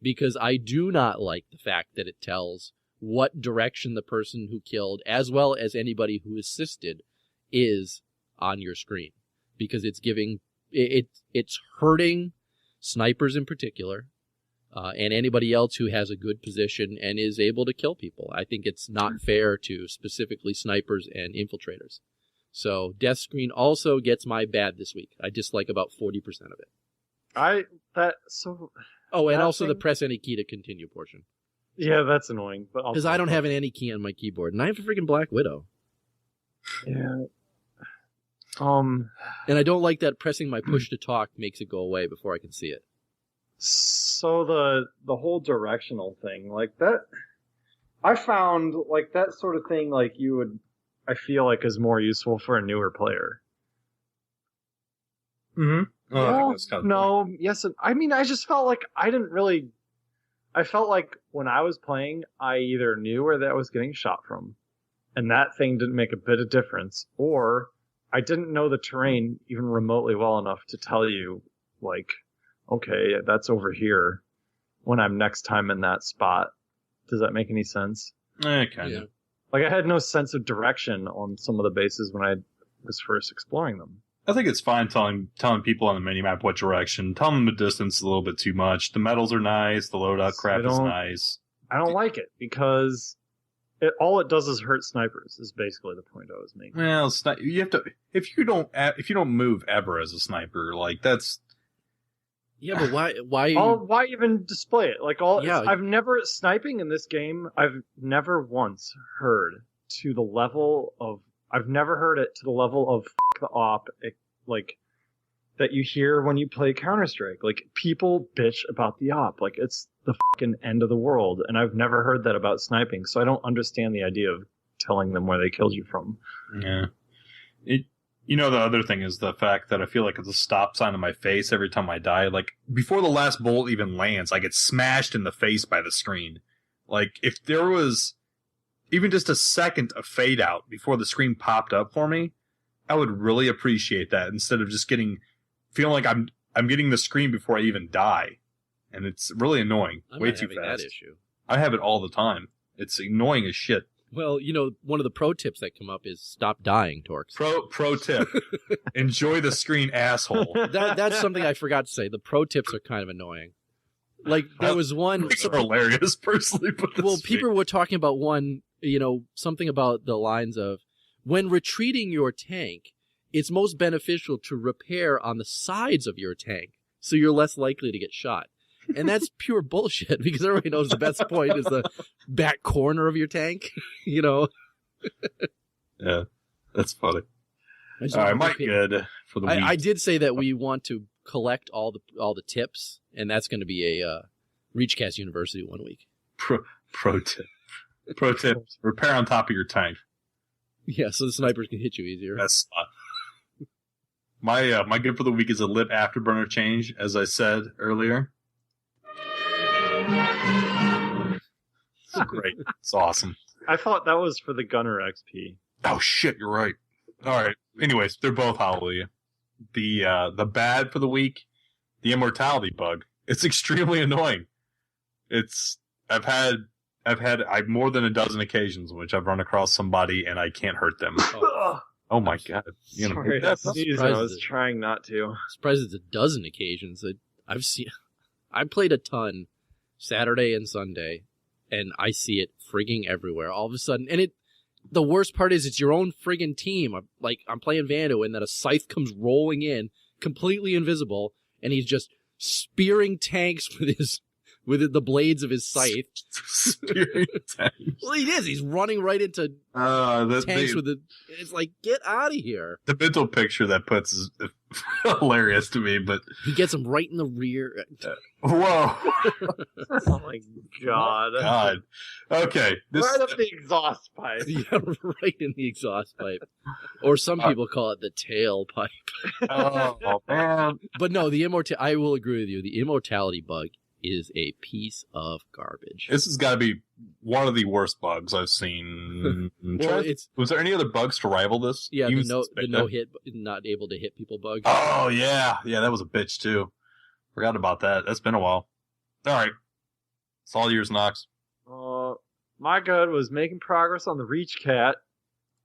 because I do not like the fact that it tells what direction the person who killed, as well as anybody who assisted, is on your screen, because it's giving it's hurting snipers in particular, and anybody else who has a good position and is able to kill people. I think it's not fair to specifically snipers and infiltrators. So death screen also gets my bad this week. I dislike about 40% of it. Oh, and also the press any key to continue portion. Yeah, that's annoying. But because I don't have an any key on my keyboard, and I have a freaking Black Widow. Yeah. And I don't like that pressing my push to talk makes it go away before I can see it. So the whole directional thing, like that, I found like that sort of thing, like I feel like is more useful for a newer player. Mm-hmm. Oh, that's kind of no, yes. I mean, I just felt like I felt like when I was playing, I either knew where that was getting shot from, and that thing didn't make a bit of difference, or I didn't know the terrain even remotely well enough to tell you, like, okay, that's over here when I'm next time in that spot. Does that make any sense? Kind of. Yeah. Like, I had no sense of direction on some of the bases when I was first exploring them. I think it's fine telling people on the minimap what direction. Tell them the distance a little bit too much. The medals are nice. The loadout crap is nice. I don't like it because all it does is hurt snipers. Is basically the point I was making. Well, you have to if you don't move ever as a sniper, like that's. Yeah, but why? Why even display it? Like Yeah. I've never sniping in this game. I've never once heard to the level of. I've never heard it to the level of f*** the op, like that you hear when you play Counter-Strike. Like people bitch about the op, like it's the fucking end of the world, and I've never heard that about sniping. So I don't understand the idea of telling them where they killed you from. Yeah, the other thing is the fact that I feel like it's a stop sign on my face every time I die. Like before the last bullet even lands, I get smashed in the face by the screen. Like if there was even just a second of fade out before the screen popped up for me, I would really appreciate that instead of just feeling like I'm getting the screen before I even die. And it's really annoying. I'm way not too having fast. that issue. I have it all the time. It's annoying as shit. Well, one of the pro tips that come up is stop dying, Torkz. Pro tip. Enjoy the screen, asshole. That's something I forgot to say. The pro tips are kind of annoying. Like there was one. These are hilarious, personally. But Well, people were talking about one. Something about the lines of when retreating your tank, it's most beneficial to repair on the sides of your tank, so you're less likely to get shot. And that's pure bullshit because everybody knows the best point is the back corner of your tank. Yeah, that's funny. All right, Mike, good for the week. I did say that we want to collect all the tips, and that's going to be a ReachCast University 1 week. Pro tip: repair on top of your tank. Yeah, so the snipers can hit you easier. That's my good for the week is a lip afterburner change, as I said earlier. It's great. It's awesome. I thought that was for the Gunner XP. Oh shit, you're right. All right. Anyways, they're both hallelujah. The bad for the week, the immortality bug. It's extremely annoying. I've had more than a dozen occasions in which I've run across somebody and I can't hurt them. Oh my god! Sorry, I was trying not to. I'm surprised it's a dozen occasions that I've seen. I played a ton Saturday and Sunday, and I see it frigging everywhere. All of a sudden, and the worst part is it's your own friggin' team. I'm playing Vando, and then a scythe comes rolling in, completely invisible, and he's just spearing tanks with the blades of his scythe. Spearing tanks. Well, he is. He's running right into tanks with it. It's like, get out of here. The mental picture that puts is hilarious to me, but he gets him right in the rear. Whoa! Oh my god! Okay, right up the exhaust pipe. Yeah, right in the exhaust pipe, or some people call it the tailpipe. Oh man! But no, I will agree with you. The immortality bug is a piece of garbage. This has got to be one of the worst bugs I've seen. Well, was there any other bugs to rival this? Yeah, the no hit, not able to hit people bug. Oh yeah, that was a bitch too. Forgot about that. That's been a while. All right, it's all yours, Noxx. My good was making progress on the ReachCat,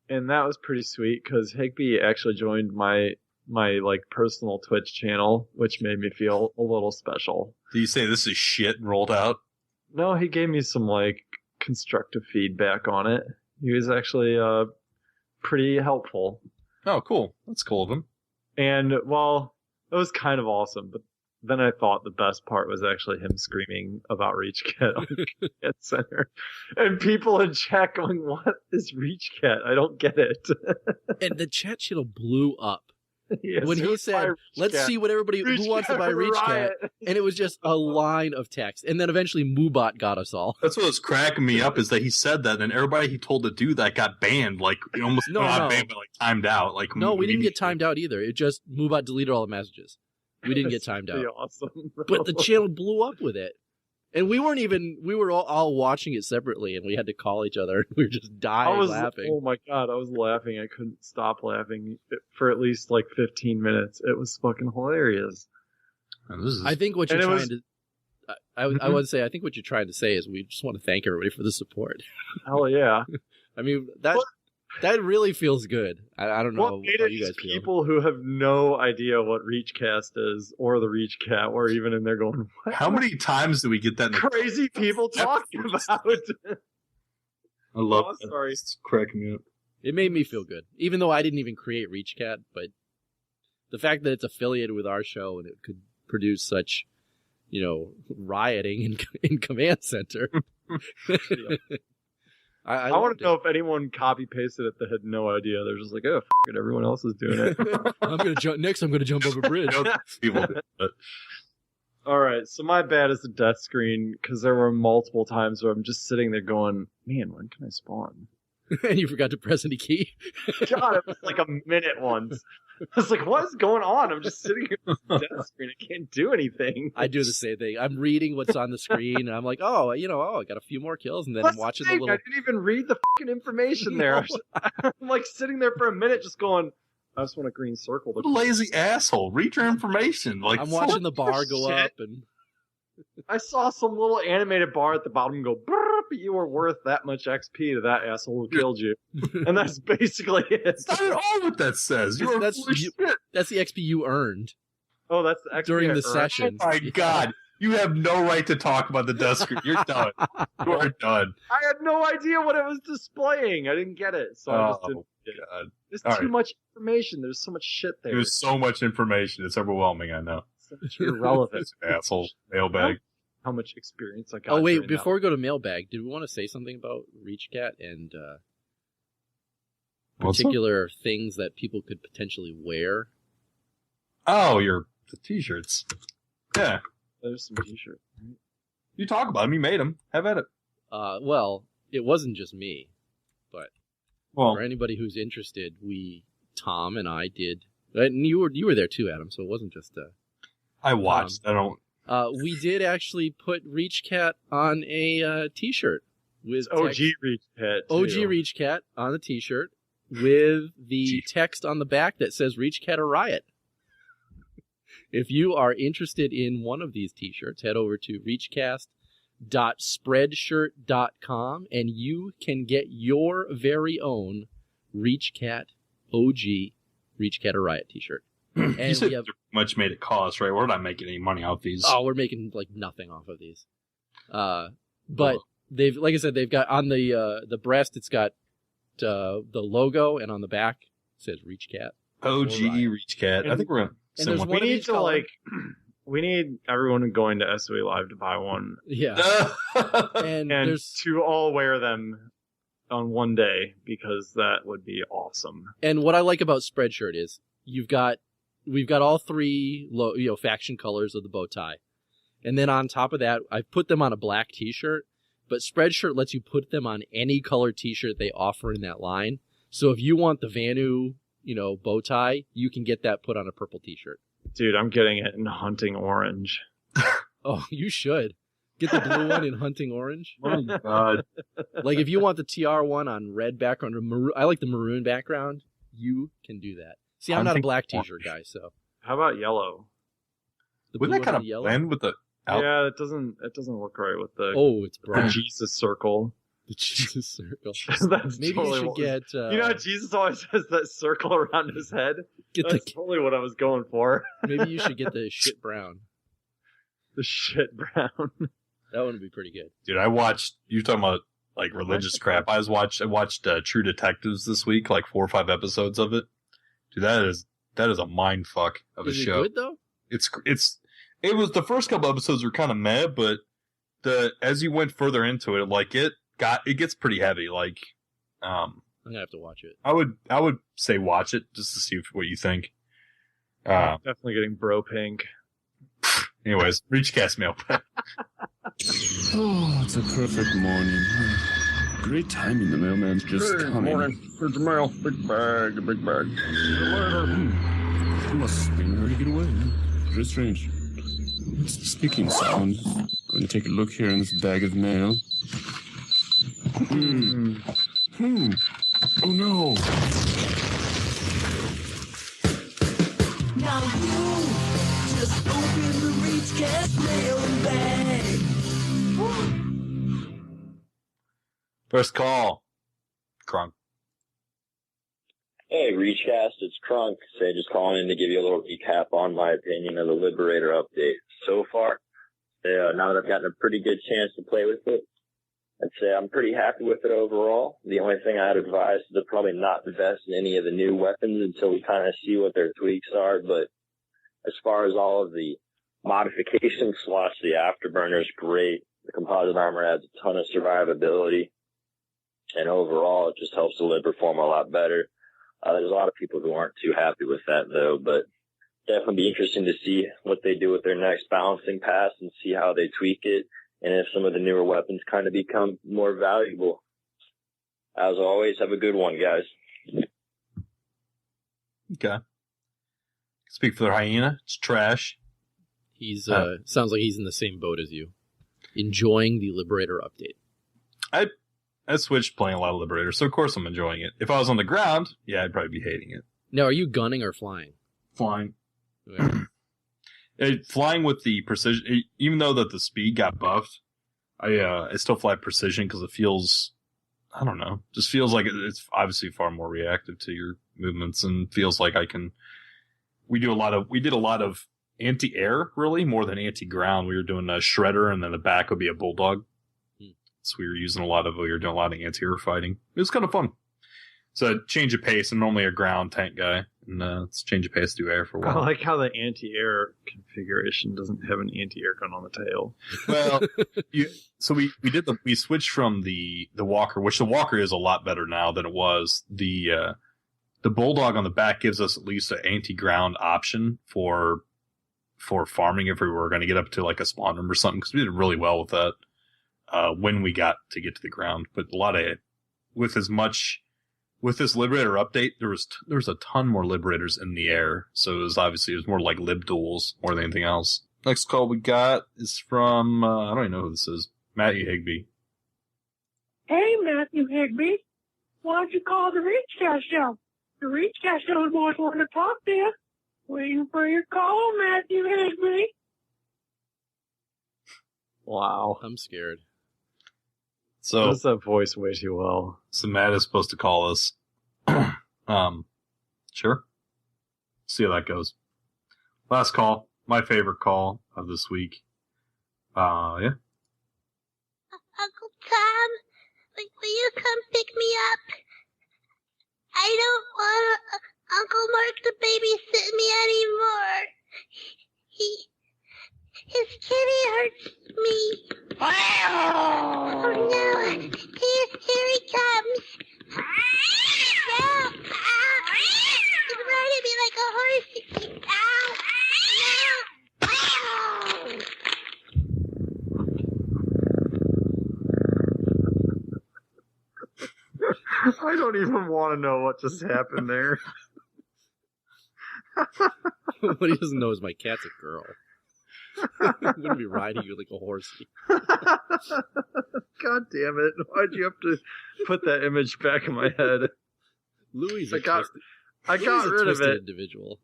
and that was pretty sweet because Higby actually joined my like personal Twitch channel, which made me feel a little special. Did you say this is shit and rolled out? No, he gave me some like constructive feedback on it. He was actually pretty helpful. Oh, cool. That's cool of him. And well, it was kind of awesome, but then I thought the best part was actually him screaming about ReachCat on Command Center. And people in chat going, what is ReachCat? I don't get it. And the chat channel blew up. Yes, when he said, let's see what who wants to buy ReachCat, and it was just a line of text. And then eventually Moobot got us all. That's what was cracking me up is that he said that, and everybody he told to do that got banned. Like, almost not banned, but like timed out. Like, no, we didn't get timed out either. It just, Moobot deleted all the messages. We didn't get timed out. Awesome, but the channel blew up with it. And we were all watching it separately, and we had to call each other. We were just dying laughing. Oh my god, I was laughing. I couldn't stop laughing for at least like 15 minutes. It was fucking hilarious. I think what you're trying to... I would say, I think what you're trying to say is we just want to thank everybody for the support. Hell yeah. I mean, that really feels good. I don't know how you guys feel. People who have no idea what ReachCast is or the ReachCat were even in there going, what? How many times do we get that? Crazy people talking about it. I love it. Sorry. It's cracking me up. It made me feel good. Even though I didn't even create ReachCat, but the fact that it's affiliated with our show and it could produce such, rioting in Command Center. I want to know if anyone copy pasted it that had no idea. They're just like, oh, it, everyone else is doing it. I'm gonna jump over a bridge. All right, so my bad is the death screen because there were multiple times where I'm just sitting there going, man, when can I spawn? And you forgot to press any key. God, it was like a minute once. I was like, what is going on? I'm just sitting here on the death screen. I can't do anything. I do the same thing. I'm reading what's on the screen, and I'm like, I got a few more kills, and then I'm watching the little... I didn't even read the fucking information there. I'm like sitting there for a minute just going, I just want a green circle. What a lazy asshole. Read your information. Like, I'm watching the bar go up, and... I saw some little animated bar at the bottom go, but you were worth that much XP to that asshole who killed you. And that's basically it. That's not at all what that says. That's the XP you earned. Oh, that's the XP during the session. Oh my god. You have no right to talk about the death screen. You're done. You are done. I had no idea what it was displaying. I didn't get it, so I just didn't. God. There's All too right. much information. There's so much shit there. There's so much information. It's overwhelming, I know. So much irrelevant. It's an asshole mailbag. How much experience I got. Oh wait, during before we go to mailbag, did we want to say something about ReachCat and What's up? particular things that people could potentially wear? Oh, the t-shirts. Yeah. There's some t-shirts. You talk about them. You made them. Have at it. Well, it wasn't just me, but Well, for anybody who's interested, Tom and I did, and you were there too, Adam. So it wasn't just I watched. I don't. we did actually put ReachCat on a t-shirt with OG text, ReachCat. OG ReachCat on the t-shirt with the text on the back that says ReachCat a riot. If you are interested in one of these t-shirts, head over to reachcast.spreadshirt.com and you can get your very own ReachCat OG ReachCat a riot t-shirt. You And said we have, how much made it cost, right? We're not making any money off these. oh, we're making like nothing off of these. But they've, like I said, they've got on the breast, it's got the logo, and on the back it says ReachCat. OG Riot. ReachCat. I think we're gonna And send there's one. We one of need each to color. we need everyone going to SOE Live to buy one, Yeah. And and there's to all wear them on one day because that would be awesome. and what I like about Spreadshirt is we've got all three faction colors of the bow tie. And then on top of that, I've put them on a black t-shirt, but Spreadshirt lets you put them on any color t-shirt they offer in that line. So if you want the Vanu, bow tie, you can get that put on a purple t-shirt. Dude, I'm getting it in hunting orange. Oh, you should. Get the blue one in hunting orange. Oh my God. Like if you want the TR one on red background, or maroon, I like the maroon background, you can do that. See, I'm not a Hunting black orange. t-shirt guy, so. How about yellow? The Wouldn't blue that one kind and of the yellow? blend with the out? Yeah, it doesn't look right with the, Oh, it's the bright. Jesus circle. The Jesus circle. That's Maybe totally you should what- get. You know how Jesus always has that circle around his head? Get That's totally what I was going for. Maybe you should get the shit brown. The shit brown. That one would be pretty good. Dude, I watched. You talking about like religious crap? I watched True Detectives this week, like 4 or 5 episodes of it. Dude, that is a mind fuck of a Is it show. good though? It was the first couple episodes were kind of meh, but as you went further into it, like it gets pretty heavy. Like, I'm gonna have to watch it. I would say watch it just to see what you think. Definitely getting bro pink. Anyways, ReachCast mail. Oh, it's a perfect morning. Great timing, the mailman's just coming. Here's the mail. Big bag, big bag. He must be ready to get away. Very strange. What's the speaking sound? Going to take a look here in this bag of mail. Oh no! Now you just open the ReachCast mailbag. First call, Crunk. Hey, ReachCast, it's Crunk. Say, just calling in to give you a little recap on my opinion of the Liberator update. So far, now that I've gotten a pretty good chance to play with it, I'd say I'm pretty happy with it overall. The only thing I'd advise is to probably not invest in any of the new weapons until we kind of see what their tweaks are. But as far as all of the modification slots, the Afterburner is great. The composite armor adds a ton of survivability. And overall, it just helps the lib perform a lot better. There's a lot of people who aren't too happy with that, though, but definitely be interesting to see what they do with their next balancing pass and see how they tweak it, and if some of the newer weapons kind of become more valuable. As always, have a good one, guys. Okay. Speak for the hyena. It's trash. He's sounds like he's in the same boat as you, enjoying the Liberator update. I switched playing a lot of Liberator, so of course I'm enjoying it. If I was on the ground, yeah, I'd probably be hating it. Now, are you gunning or flying? Flying. Okay. Flying with the precision, even though that the speed got buffed, I still fly precision because it feels, I don't know, just feels like it's obviously far more reactive to your movements and feels like we did a lot of anti-air, really, more than anti-ground. We were doing a shredder, and then the back would be a bulldog. So we were doing a lot of anti-air fighting. It was kind of fun. So change of pace. I'm normally a ground tank guy, and it's change of pace to air for a while. I like how the anti-air configuration doesn't have an anti-air gun on the tail. Well, so we switched from the Walker, which the Walker is a lot better now than it was. The Bulldog on the back gives us at least an anti-ground option for farming if we were going to get up to like a spawn room or something, because we did really well with that when we got to the ground. But a lot of with this Liberator update, there was a ton more Liberators in the air, so it was more like lib duels more than anything else. Next call we got is from I don't even know who this is. Matthew Higby. Hey, Matthew Higby. Why don't you call the ReachCast show? The ReachCast show is always wanting to talk to you. Waiting for your call, Matthew Higby. Wow. I'm scared. So does that voice way too well. So Matt is supposed to call us. Sure. See how that goes. Last call. My favorite call of this week. Yeah. Uncle Tom, will you come pick me up? I don't want Uncle Mark to babysit me anymore. His kitty hurts me. Oh no! Here he comes. Help! He's riding me like a horse. Ow! No! Ow! I don't even want to know what just happened there. What he doesn't know is my cat's a girl. I'm gonna be riding you like a horsey. God damn it! Why'd you have to put that image back in my head? Louis, I got rid of it. Individual.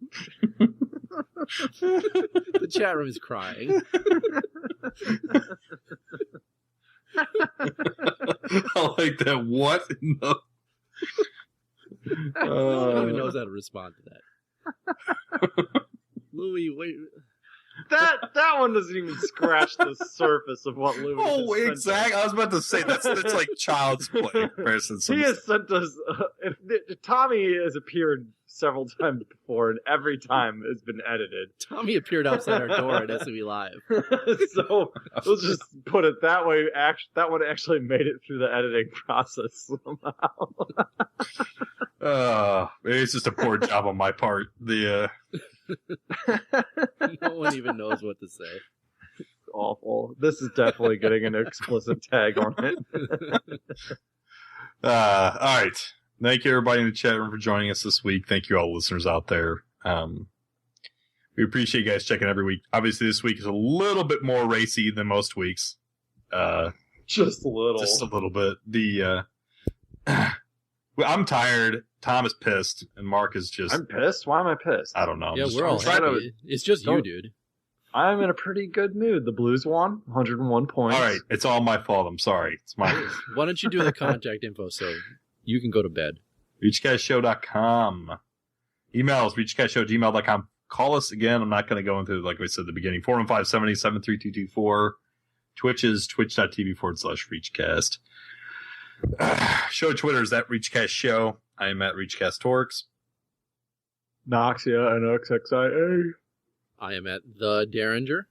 The chat room is crying. I like that. What? No. No one even knows how to respond to that. Louis, wait. That one doesn't even scratch the surface of what Louis. Oh, exactly. I was about to say that's like child's play. He has sent us. Tommy has appeared several times before, and every time has been edited. Tommy appeared outside our door at SUV Live. So we'll just put it that way. That one actually made it through the editing process somehow. Maybe it's just a poor job on my part. No one even knows what to say. It's awful. This is definitely getting an explicit tag on it. All right. Thank you, everybody in the chat room, for joining us this week. Thank you, all listeners out there. We appreciate you guys checking every week. Obviously, this week is a little bit more racy than most weeks. Just a little. Just a little bit. I'm tired. Tom is pissed, and Mark is just... I'm pissed? Why am I pissed? I don't know. Yeah, we're all happy. It's just you, dude. I'm in a pretty good mood. The Blues won, 101 points. All right, it's all my fault. I'm sorry. It's my... Why don't you do the contact info so you can go to bed? ReachCastShow.com. Emails, ReachCastShow@gmail.com. Call us again. I'm not going to go into, like we said at the beginning, 415-787-3224. Twitch is twitch.tv/ReachCast. Show Twitter is @ReachCastShow. I am @ReachCast Torkz. Noxia and XXIA. I am at the Deringer.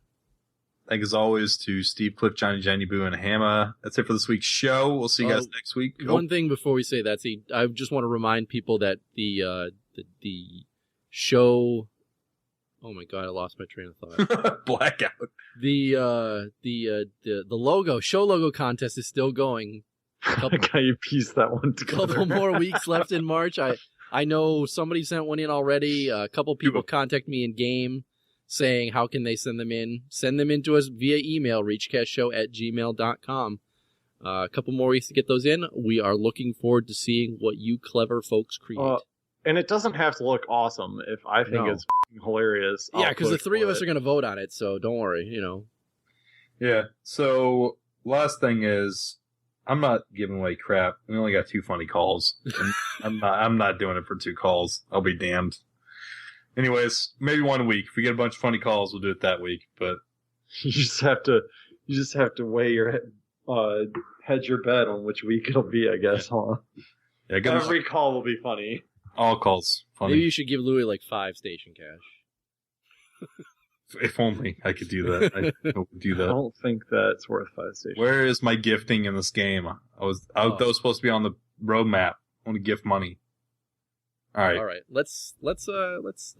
Thank as always to Steve, Cliff, Johnny, Jenny, Boo, and Hamma. That's it for this week's show. We'll see you guys next week. One thing before we say that, I just want to remind people that the show. Oh my god, I lost my train of thought. Blackout. The logo show logo contest is still going. How you piece that one together? A couple more weeks left in March. I know somebody sent one in already. A couple people contact me in game saying how can they send them in. Send them in to us via email, reachcastshow@gmail.com. A couple more weeks to get those in. We are looking forward to seeing what you clever folks create. And it doesn't have to look awesome. If I think it's hilarious. Yeah, because the three of us are going to vote on it, so don't worry, Yeah, so last thing is, I'm not giving away crap. We only got 2 funny calls. I'm not doing it for 2 calls. I'll be damned. Anyways, maybe 1 week. If we get a bunch of funny calls, we'll do it that week. But you just have to weigh your hedge your bet on which week it'll be, I guess, huh? Yeah, every call will be funny. All calls funny. Maybe you should give Louis like 5 station cash. If only I could do that. I would do that. I don't think that's worth 5 stations. Where is my gifting in this game? That was supposed to be on the roadmap. I want to gift money. All right. Let's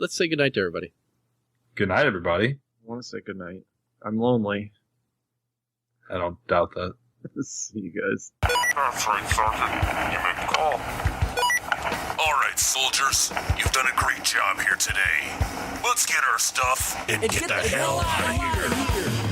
say goodnight to everybody. Good night, everybody. I want to say goodnight. I'm lonely. I don't doubt that. See you guys. That's right, Sergeant. You make the call. All right, soldiers. You've done a great job here today. Let's get our stuff and get the hell out of here.